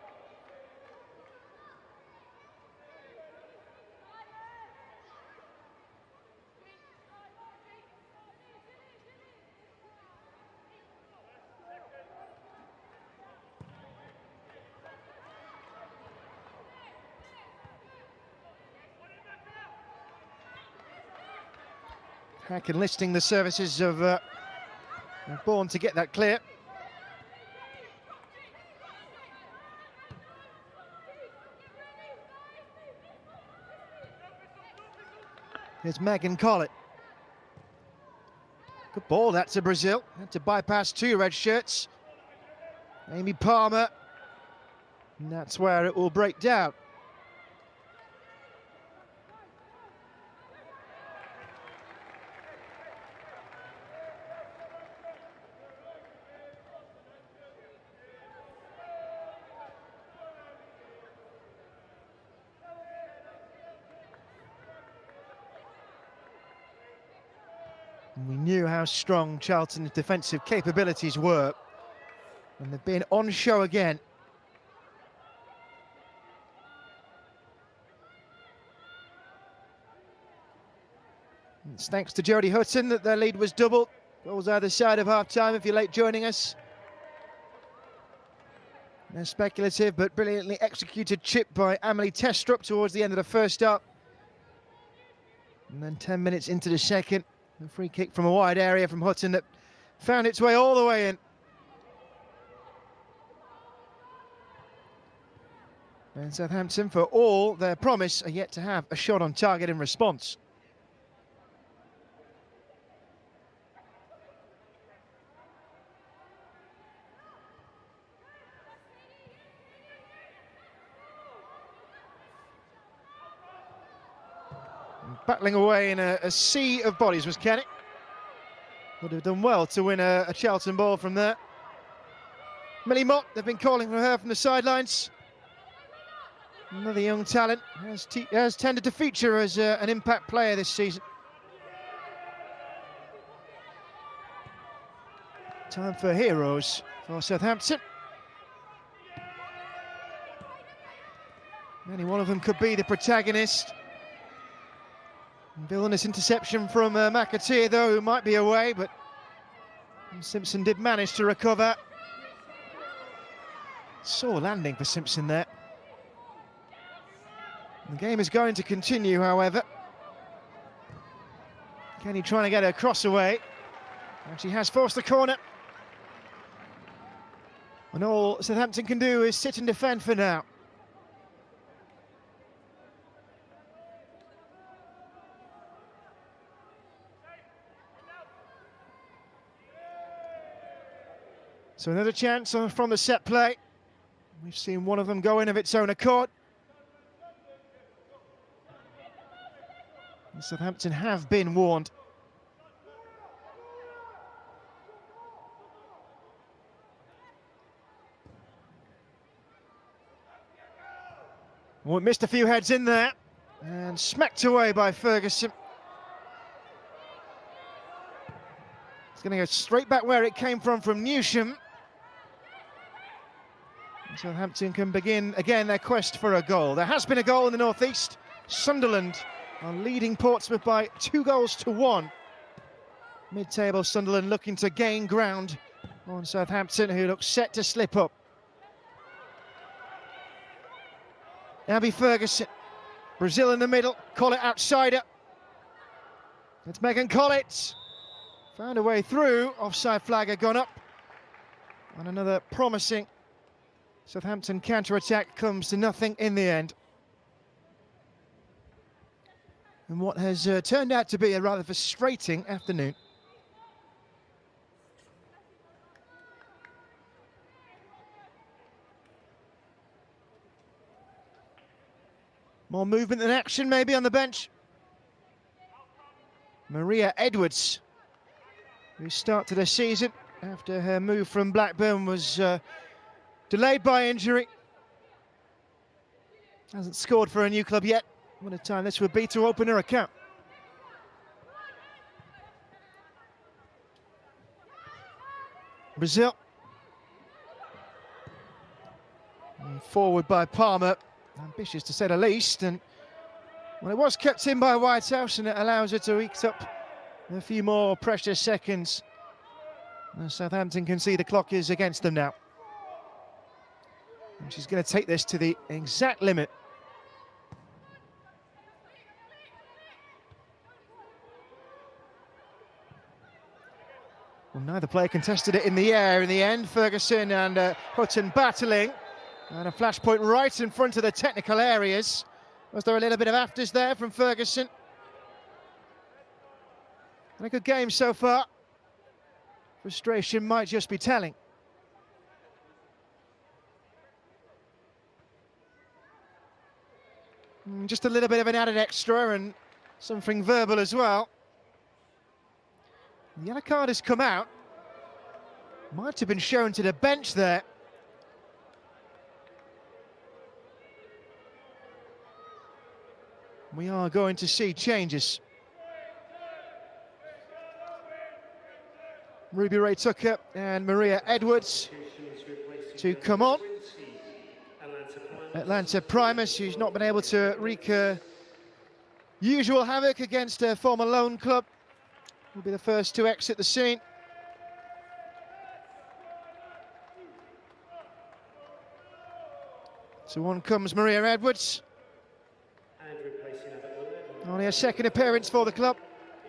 Hack enlisting the services of Bourne to get that clear. Here's Megan Collett. Good ball, that to Brazil. Had to bypass two red shirts. Amy Palmer. And that's where it will break down. We knew how strong Charlton's defensive capabilities were, and they've been on show again. It's thanks to Jodie Hutton that their lead was doubled. Goals either side of half-time if you're late joining us. No speculative but brilliantly executed chip by Amelie Testrup towards the end of the first half. And then 10 minutes into the second, a free kick from a wide area from Hutton that found its way all the way in. And Southampton, for all their promise, are yet to have a shot on target in response. Battling away in a sea of bodies was Kenny. Would have done well to win a Charlton ball from there. Millie Mott, they've been calling for her from the sidelines. Another young talent, has tended to feature as an impact player this season. Time for heroes for Southampton. Any one of them could be the protagonist. Villainous interception from McAteer, though, who might be away, but Simpson did manage to recover. Sore landing for Simpson there. The game is going to continue, however. Kenny trying to get her cross away. And she has forced the corner. And all Southampton can do is sit and defend for now. So another chance from the set play. We've seen one of them go in of its own accord. And Southampton have been warned. Well, it missed a few heads in there and smacked away by Ferguson. It's going to go straight back where it came from Newsham. Southampton can begin again their quest for a goal. There has been a goal in the northeast. Sunderland are leading Portsmouth by 2-1. Mid-table Sunderland looking to gain ground on Southampton, who look set to slip up. Abby Ferguson, Brazil in the middle, Collett outsider. It's Megan Collett. Found a way through, offside flag had gone up. And another promising Southampton counter-attack comes to nothing in the end. And what has turned out to be a rather frustrating afternoon. More movement than action maybe on the bench. Maria Edwards, who started the season after her move from Blackburn was delayed by injury. Hasn't scored for a new club yet. What a time this would be to open her account. Brazil. And forward by Palmer. Ambitious to say the least. And well, it was kept in by Whitehouse, and it allows her to eke up a few more precious seconds. And Southampton can see the clock is against them now. And she's going to take this to the exact limit. Well, neither player contested it in the air in the end. Ferguson and Hutton battling. And a flashpoint right in front of the technical areas. Was there a little bit of afters there from Ferguson? And a good game so far. Frustration might just be telling. Just a little bit of an added extra and something verbal as well. The yellow card has come out. Might have been shown to the bench there. We are going to see changes. Ruby Ray Tucker and Maria Edwards to come on. Atlanta Primus, who's not been able to wreak her usual havoc against her former loan club, will be the first to exit the scene. So on comes Maria Edwards. Only a second appearance for the club.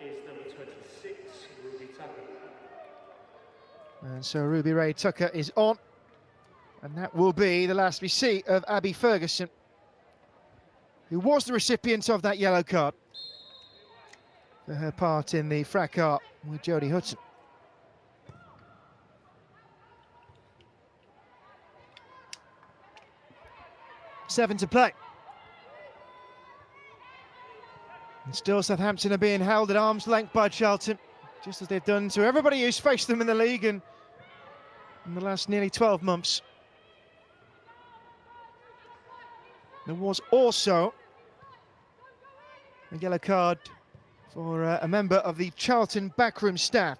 Is number 26, Ruby Tucker. And so Ruby Ray Tucker is on. And that will be the last we see of Abby Ferguson, who was the recipient of that yellow card for her part in the fracas with Jodie Hutton. Seven to play. And still Southampton are being held at arm's length by Charlton, just as they've done to everybody who's faced them in the league and in the last nearly 12 months. There was also a yellow card for a member of the Charlton backroom staff.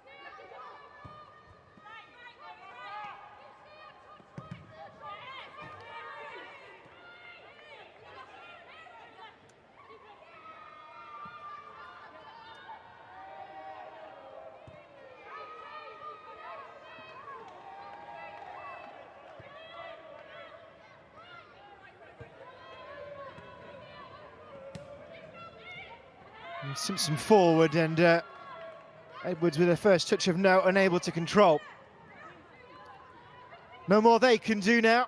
Simpson forward and Edwards with a first touch of note, unable to control. No more they can do now.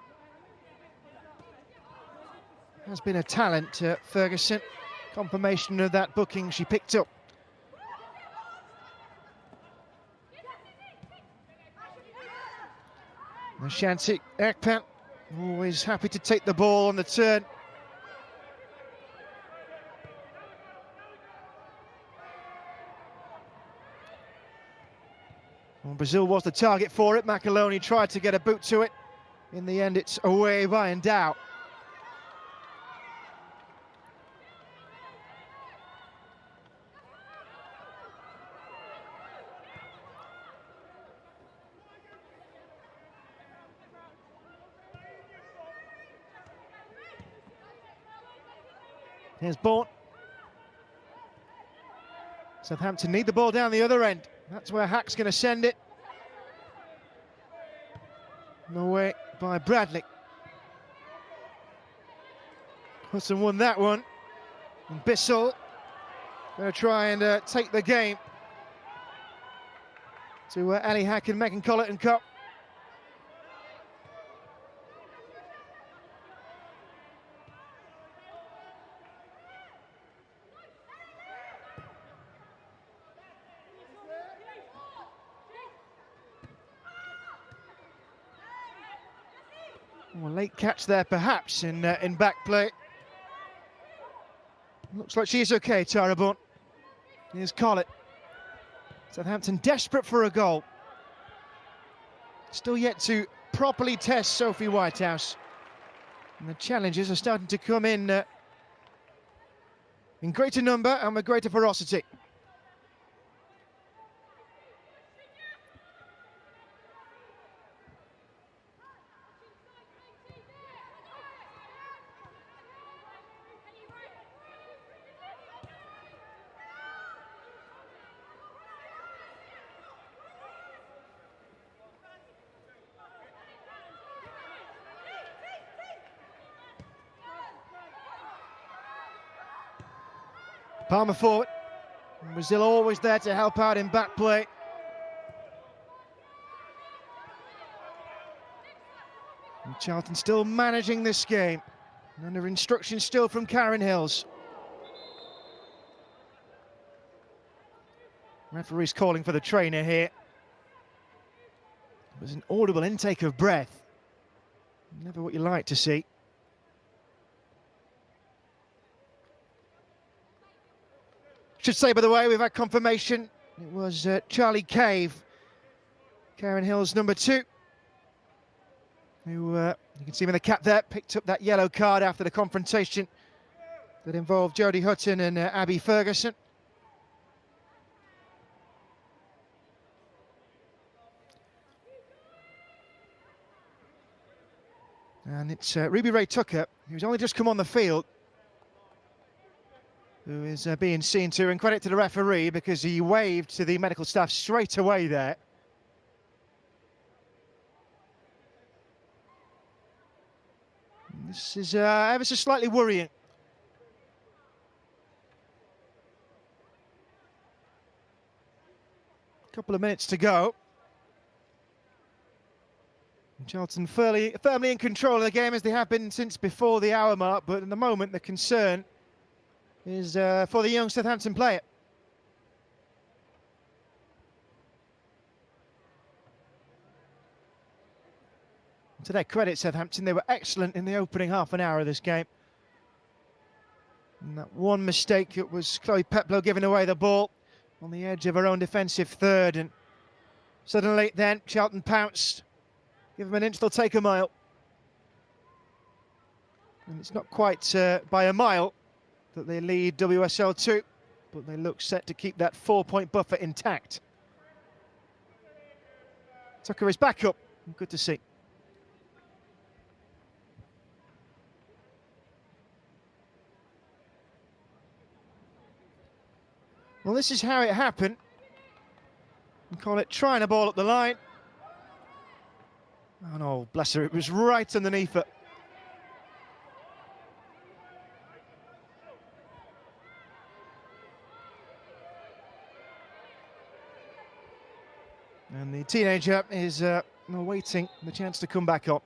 Has been a talent, Ferguson. Confirmation of that booking she picked up. Ashanti Ekpan, always happy to take the ball on the turn. Well, Brazil was the target for it. Macaloni tried to get a boot to it. In the end, it's away by Endow. Here's Bourne. Southampton need the ball down the other end. That's where Hack's going to send it. No way by Bradley. Hudson won that one. And Bissell going to try and take the game to Ali Hack and Megan Colleton Cup. Well, late catch there, perhaps, in back play. Looks like she's okay, Tara Bourne. Here's Collett. Southampton desperate for a goal. Still yet to properly test Sophie Whitehouse. And the challenges are starting to come in greater number and with greater ferocity. Palmer forward. Brazil always there to help out in back play. And Charlton still managing this game, under instruction still from Karen Hills. Referee's calling for the trainer here. It was an audible intake of breath. Never what you like to see. Should say, by the way, we've had confirmation. It was Charlie Cave, Karen Hills' number 2, who, you can see him in the cap there, picked up that yellow card after the confrontation that involved Jodie Hutton and Abby Ferguson. And it's Ruby Ray Tucker, who's only just come on the field, who is being seen to, and credit to the referee because he waved to the medical staff straight away there. This is ever so slightly worrying. A couple of minutes to go. Charlton firmly in control of the game, as they have been since before the hour mark, but at the moment the concern is for the young Southampton player. To their credit, Southampton, they were excellent in the opening half an hour of this game. And that one mistake, it was Chloe Peplow giving away the ball on the edge of her own defensive third, and suddenly then Charlton pounced. Give them an inch, they'll take a mile. And it's not quite by a mile that they lead WSL 2, but they look set to keep that 4-point buffer intact. Tucker is back up, good to see. Well, this is how it happened. You call it trying a ball up the line. Oh no, bless her, it was right underneath her. And the teenager is awaiting the chance to come back on.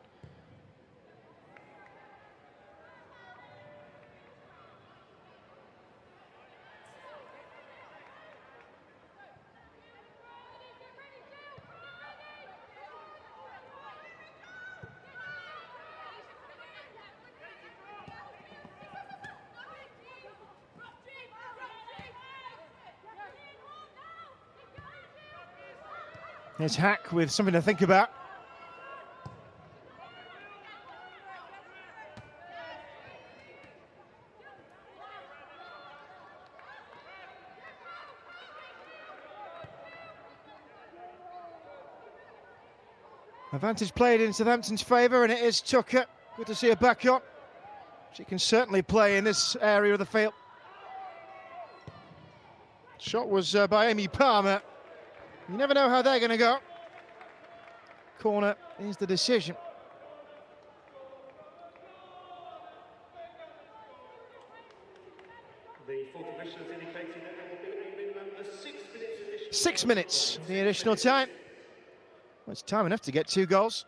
There's Hack with something to think about. Advantage played in Southampton's favour, and it is Tucker. Good to see her back up. She can certainly play in this area of the field. Shot was by Amy Palmer. You never know how they're going to go. Corner is the decision. The fourth official has indicated that there will be a minimum of 6 minutes additional. 6 minutes, the additional time. Well, it's time enough to get 2 goals.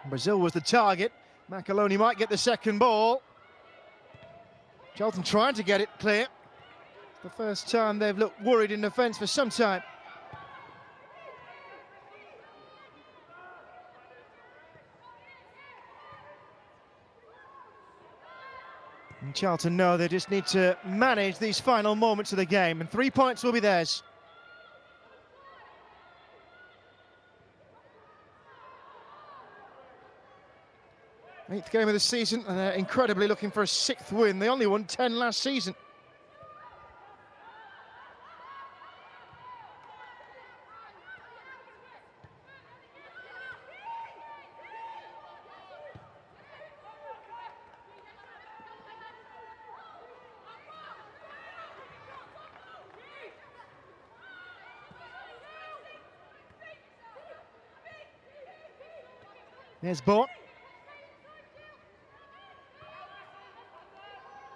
Brazil was the target. Macaloni might get the second ball. Charlton trying to get it clear. It's the first time they've looked worried in defence for some time. And Charlton know they just need to manage these final moments of the game, and 3 points will be theirs. 8th game of the season, and they're incredibly looking for a 6th win. They only won 10 last season. There's Bort.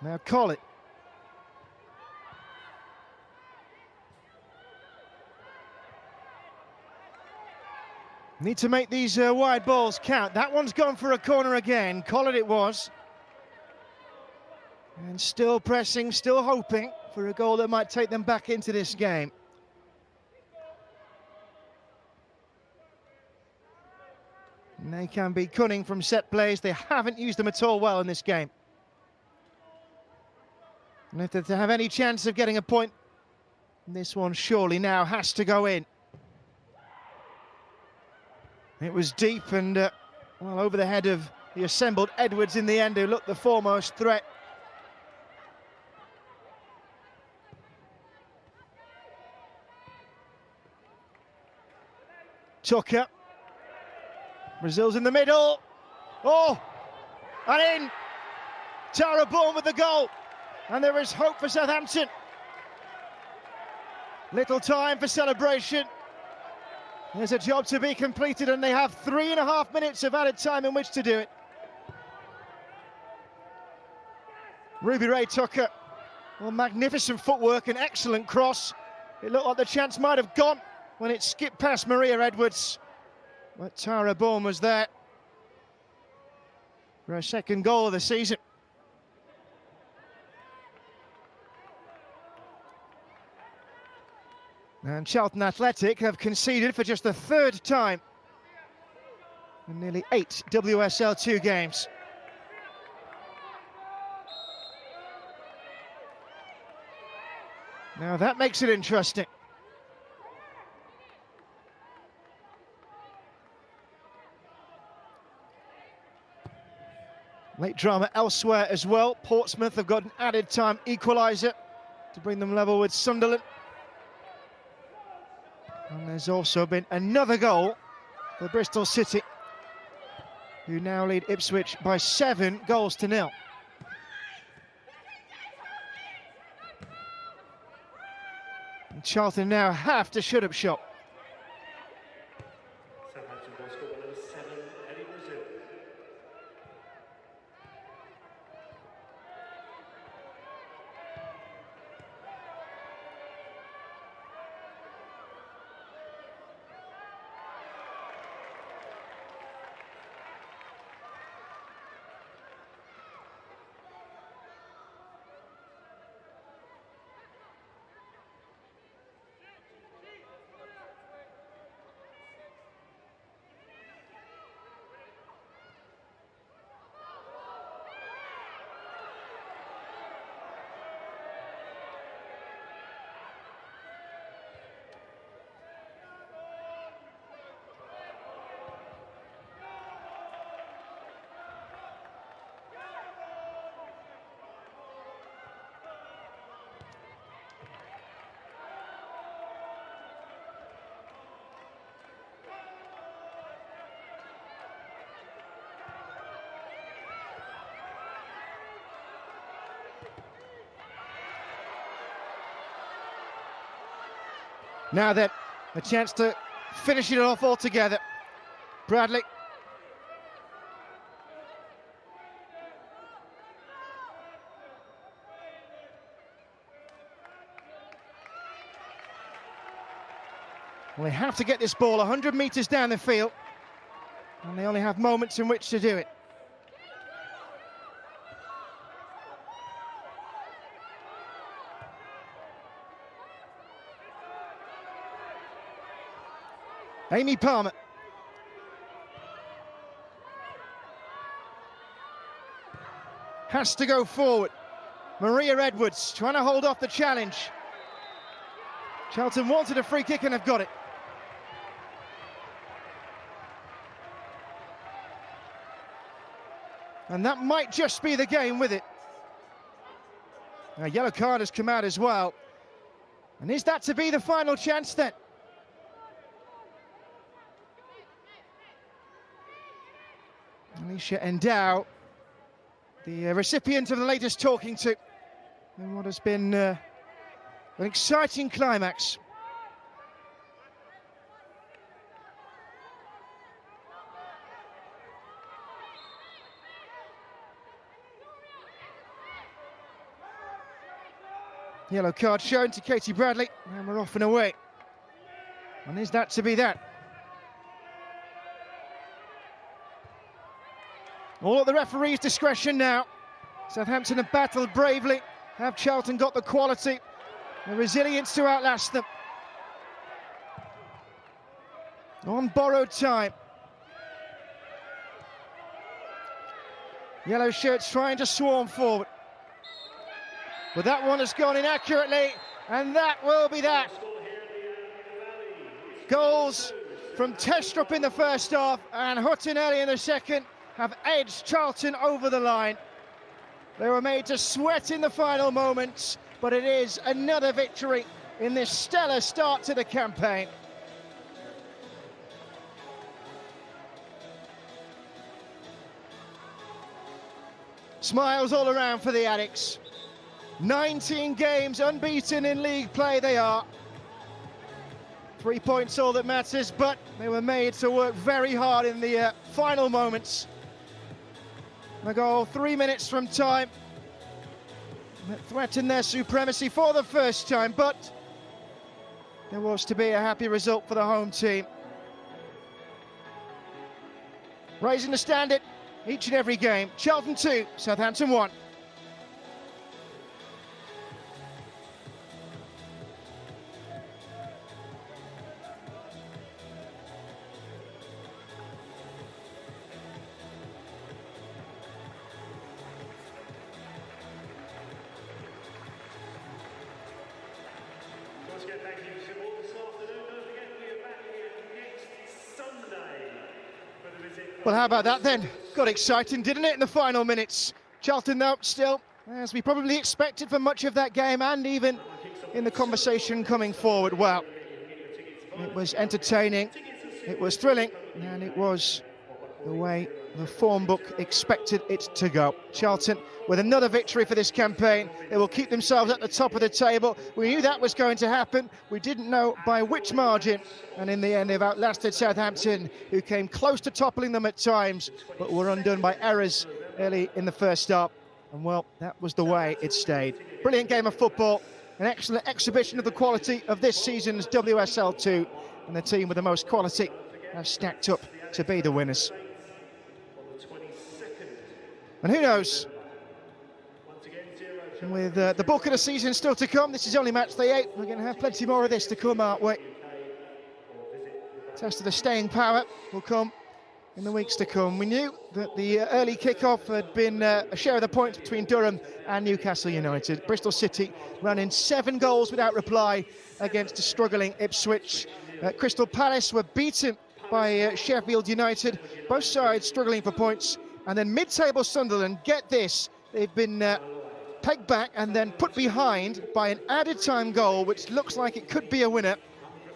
Now call it. Need to make these wide balls count. That one's gone for a corner again. Call it was. And still pressing, still hoping for a goal that might take them back into this game. And they can be cunning from set plays. They haven't used them at all well in this game. And if they have any chance of getting a point, this one surely now has to go in. It was deep and, well, over the head of the assembled Edwards in the end, who looked the foremost threat. Tucker. Brazil's in the middle. Oh, and in. Tara Bourne with the goal. And there is hope for Southampton. Little time for celebration. There's a job to be completed, and they have 3.5 minutes of added time in which to do it. Ruby Ray Tucker, well, magnificent footwork, an excellent cross. It looked like the chance might have gone when it skipped past Maria Edwards. But Tara Bourne was there for her second goal of the season. And Charlton Athletic have conceded for just the third time in nearly 8 WSL 2 games. Now that makes it interesting. Late drama elsewhere as well. Portsmouth have got an added time equaliser to bring them level with Sunderland. And there's also been another goal for Bristol City, who now lead Ipswich by 7 goals to 0. And Charlton now have to shut up shop. Southampton goal scorer number 7, Eddie Brazil. Now then, a chance to finish it off altogether. Bradley. Well, they have to get this ball 100 metres down the field, and they only have moments in which to do it. Amy Palmer. Has to go forward. Maria Edwards trying to hold off the challenge. Charlton wanted a free kick and have got it. And that might just be the game with it. A yellow card has come out as well. And is that to be the final chance then? Alicia Endow, the recipient of the latest talking to in what has been an exciting climax. Yellow card shown to Katie Bradley, and we're off and away. And is that to be that? All at the referee's discretion now. Southampton have battled bravely. Have Charlton got the quality, the resilience to outlast them? On borrowed time. Yellow shirts trying to swarm forward. But that one has gone inaccurately, and that will be that. Goals from Testrup in the first half and Hutton early in the second have edged Charlton over the line. They were made to sweat in the final moments, but it is another victory in this stellar start to the campaign. Smiles all around for the Addicts. 19 games unbeaten in league play they are. 3 points all that matters, but they were made to work very hard in the final moments. A goal 3 minutes from time that threatened their supremacy for the first time, but there was to be a happy result for the home team. Raising the standard each and every game. Charlton 2, Southampton 1. Once again, thank you to all this afternoon. Don't forget, we are back here next Sunday for the visit. Well, how about that then? Got exciting, didn't it, in the final minutes? Charlton, though, still, as we probably expected for much of that game, and even in the conversation coming forward, well, it was entertaining, it was thrilling, and it was the way the form book expected it to go. Charlton with another victory for this campaign. They will keep themselves at the top of the table. We knew that was going to happen. We didn't know by which margin. And in the end, they've outlasted Southampton, who came close to toppling them at times, but were undone by errors early in the first half. And well, that was the way it stayed. Brilliant game of football. An excellent exhibition of the quality of this season's WSL 2. And the team with the most quality have stacked up to be the winners. And who knows, with the bulk of the season still to come, this is only match day 8, we're going to have plenty more of this to come our way. Test of the staying power will come in the weeks to come. We knew that the early kick-off had been a share of the points between Durham and Newcastle United. Bristol City ran in 7 goals without reply against a struggling Ipswich. Crystal Palace were beaten by Sheffield United, both sides struggling for points. And then mid-table Sunderland, get this, they've been pegged back and then put behind by an added time goal, which looks like it could be a winner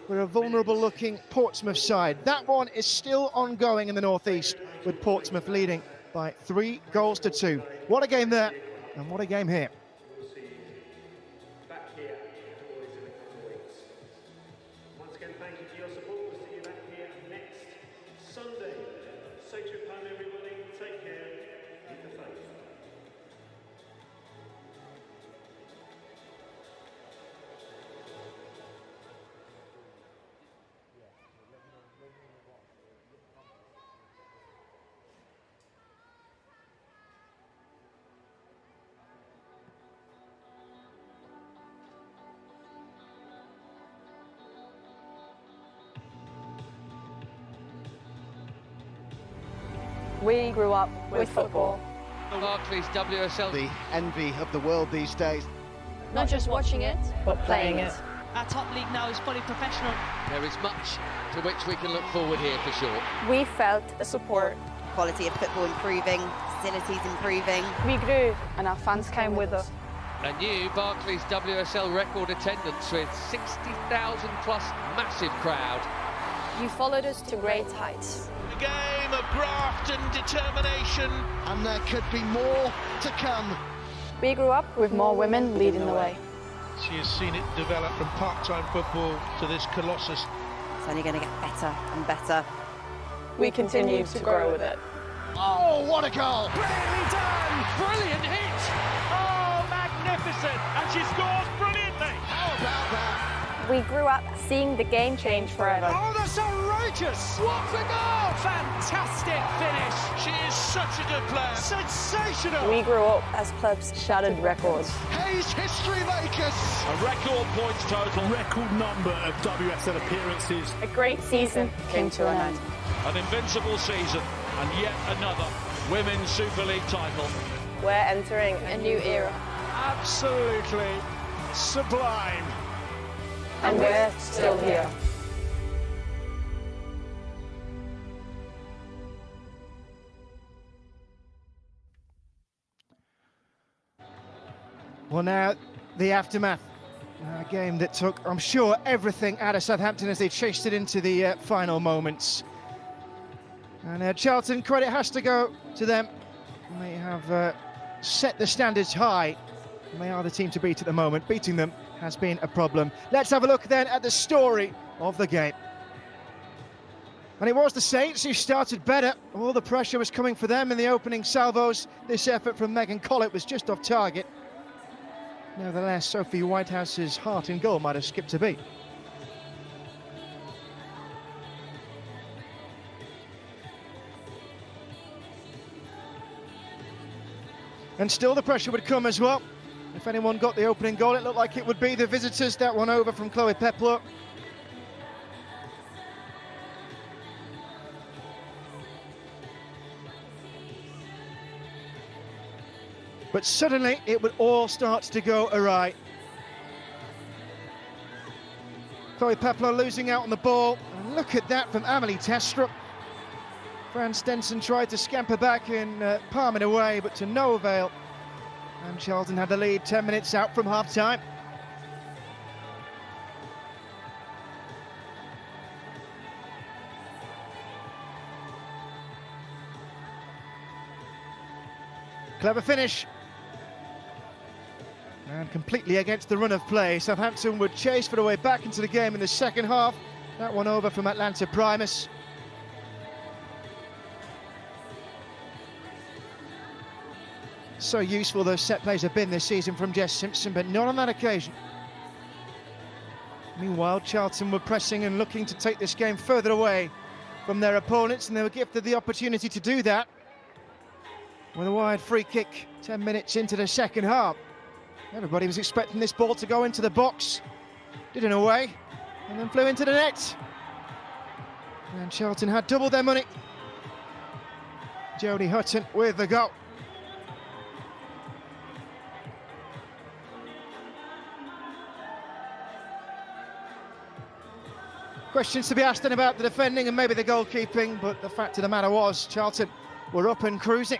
for a vulnerable-looking Portsmouth side. That one is still ongoing in the northeast, with Portsmouth leading by 3 goals to 2. What a game there, and what a game here. We'll see you back here always in a couple of weeks. Once again, thank you for your support. We'll see you back here next Sunday. Safe trip home, everybody. Take care. Keep the faith. We grew up with football. Barclays WSL. The envy of the world these days. Not just watching it, but playing it. Our top league now is fully professional. There is much to which we can look forward here for sure. We felt the support. Quality of football improving, facilities improving. We grew, and our fans came with us. A new Barclays WSL record attendance with 60,000 plus massive crowd. You followed us to great heights. A game of graft and determination. And there could be more to come. We grew up with more women leading the way. She has seen it develop from part-time football to this colossus. It's only going to get better and better. We continue to grow with it. Oh, what a goal! Brilliantly done! Brilliant hit! Oh, magnificent! magnificent, and she scores brilliantly. How about that? We grew up seeing the game change forever. Oh, that's outrageous! What a goal! Fantastic finish. She is such a good player. Sensational. We grew up as clubs shattered records. Hayes history makers. A record points total. Record number of WSL appearances. A great season came to an end. An invincible season, and yet another Women's Super League title. We're entering a new era. Absolutely sublime. And we're still here. Well, now, the aftermath. A game that took, I'm sure, everything out of Southampton as they chased it into the final moments. And Charlton, credit has to go to them. They have set the standards high. And they are the team to beat at the moment. Beating them has been a problem. Let's have a look then at the story of the game. And it was the Saints who started better. All the pressure was coming for them in the opening salvos. This effort from Megan Collett was just off target. Nevertheless, Sophie Whitehouse's heart in goal might have skipped a beat. And still the pressure would come as well. If anyone got the opening goal, it looked like it would be the visitors. That one over from Chloe Peplow. But suddenly it would all start to go awry. Chloe Peplow losing out on the ball. And look at that from Amelie Testrup. Fran Stenson tried to scamper back and palm it away, but to no avail. And Charlton had the lead 10 minutes out from half-time. Clever finish. And completely against the run of play. Southampton would chase for the way back into the game in the second half. That one over from Atlanta Primus. So useful those set plays have been this season from Jess Simpson, but not on that occasion. Meanwhile, Charlton were pressing and looking to take this game further away from their opponents, and they were gifted the opportunity to do that with a wide free kick 10 minutes into the second half. Everybody was expecting this ball to go into the box. Did in a way, and then flew into the net. And Charlton had double their money. Jodie Hutton with the goal. Questions to be asked then about the defending and maybe the goalkeeping, but the fact of the matter was Charlton were up and cruising.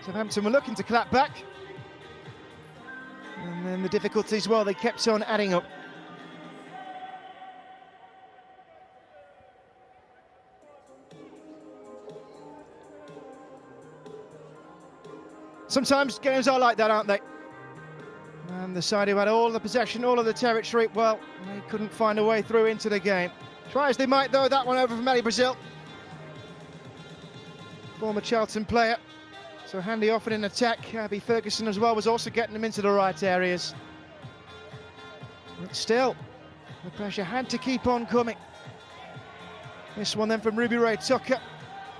Southampton were looking to clap back. And then the difficulties, well, they kept on adding up. Sometimes games are like that, aren't they? And the side who had all the possession, all of the territory, well, they couldn't find a way through into the game. Try as they might, though, that one over from Ellie Brazil. Former Charlton player. So handy off it in attack. Abby Ferguson as well was also getting them into the right areas. But still, the pressure had to keep on coming. This one then from Ruby Ray Tucker.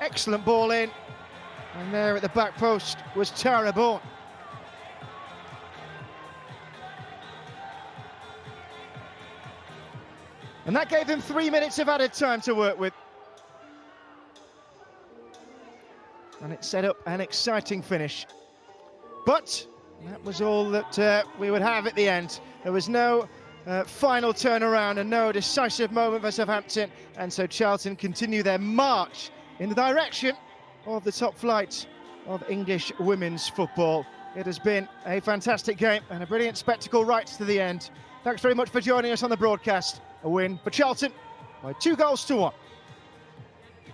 Excellent ball in. And there at the back post was Tara Bourne. And that gave him 3 minutes of added time to work with. And it set up an exciting finish. But that was all that we would have at the end. There was no final turnaround and no decisive moment for Southampton. And so Charlton continue their march in the direction of the top flight of English women's football. It has been a fantastic game and a brilliant spectacle right to the end. Thanks very much for joining us on the broadcast. A win for Charlton by 2-1.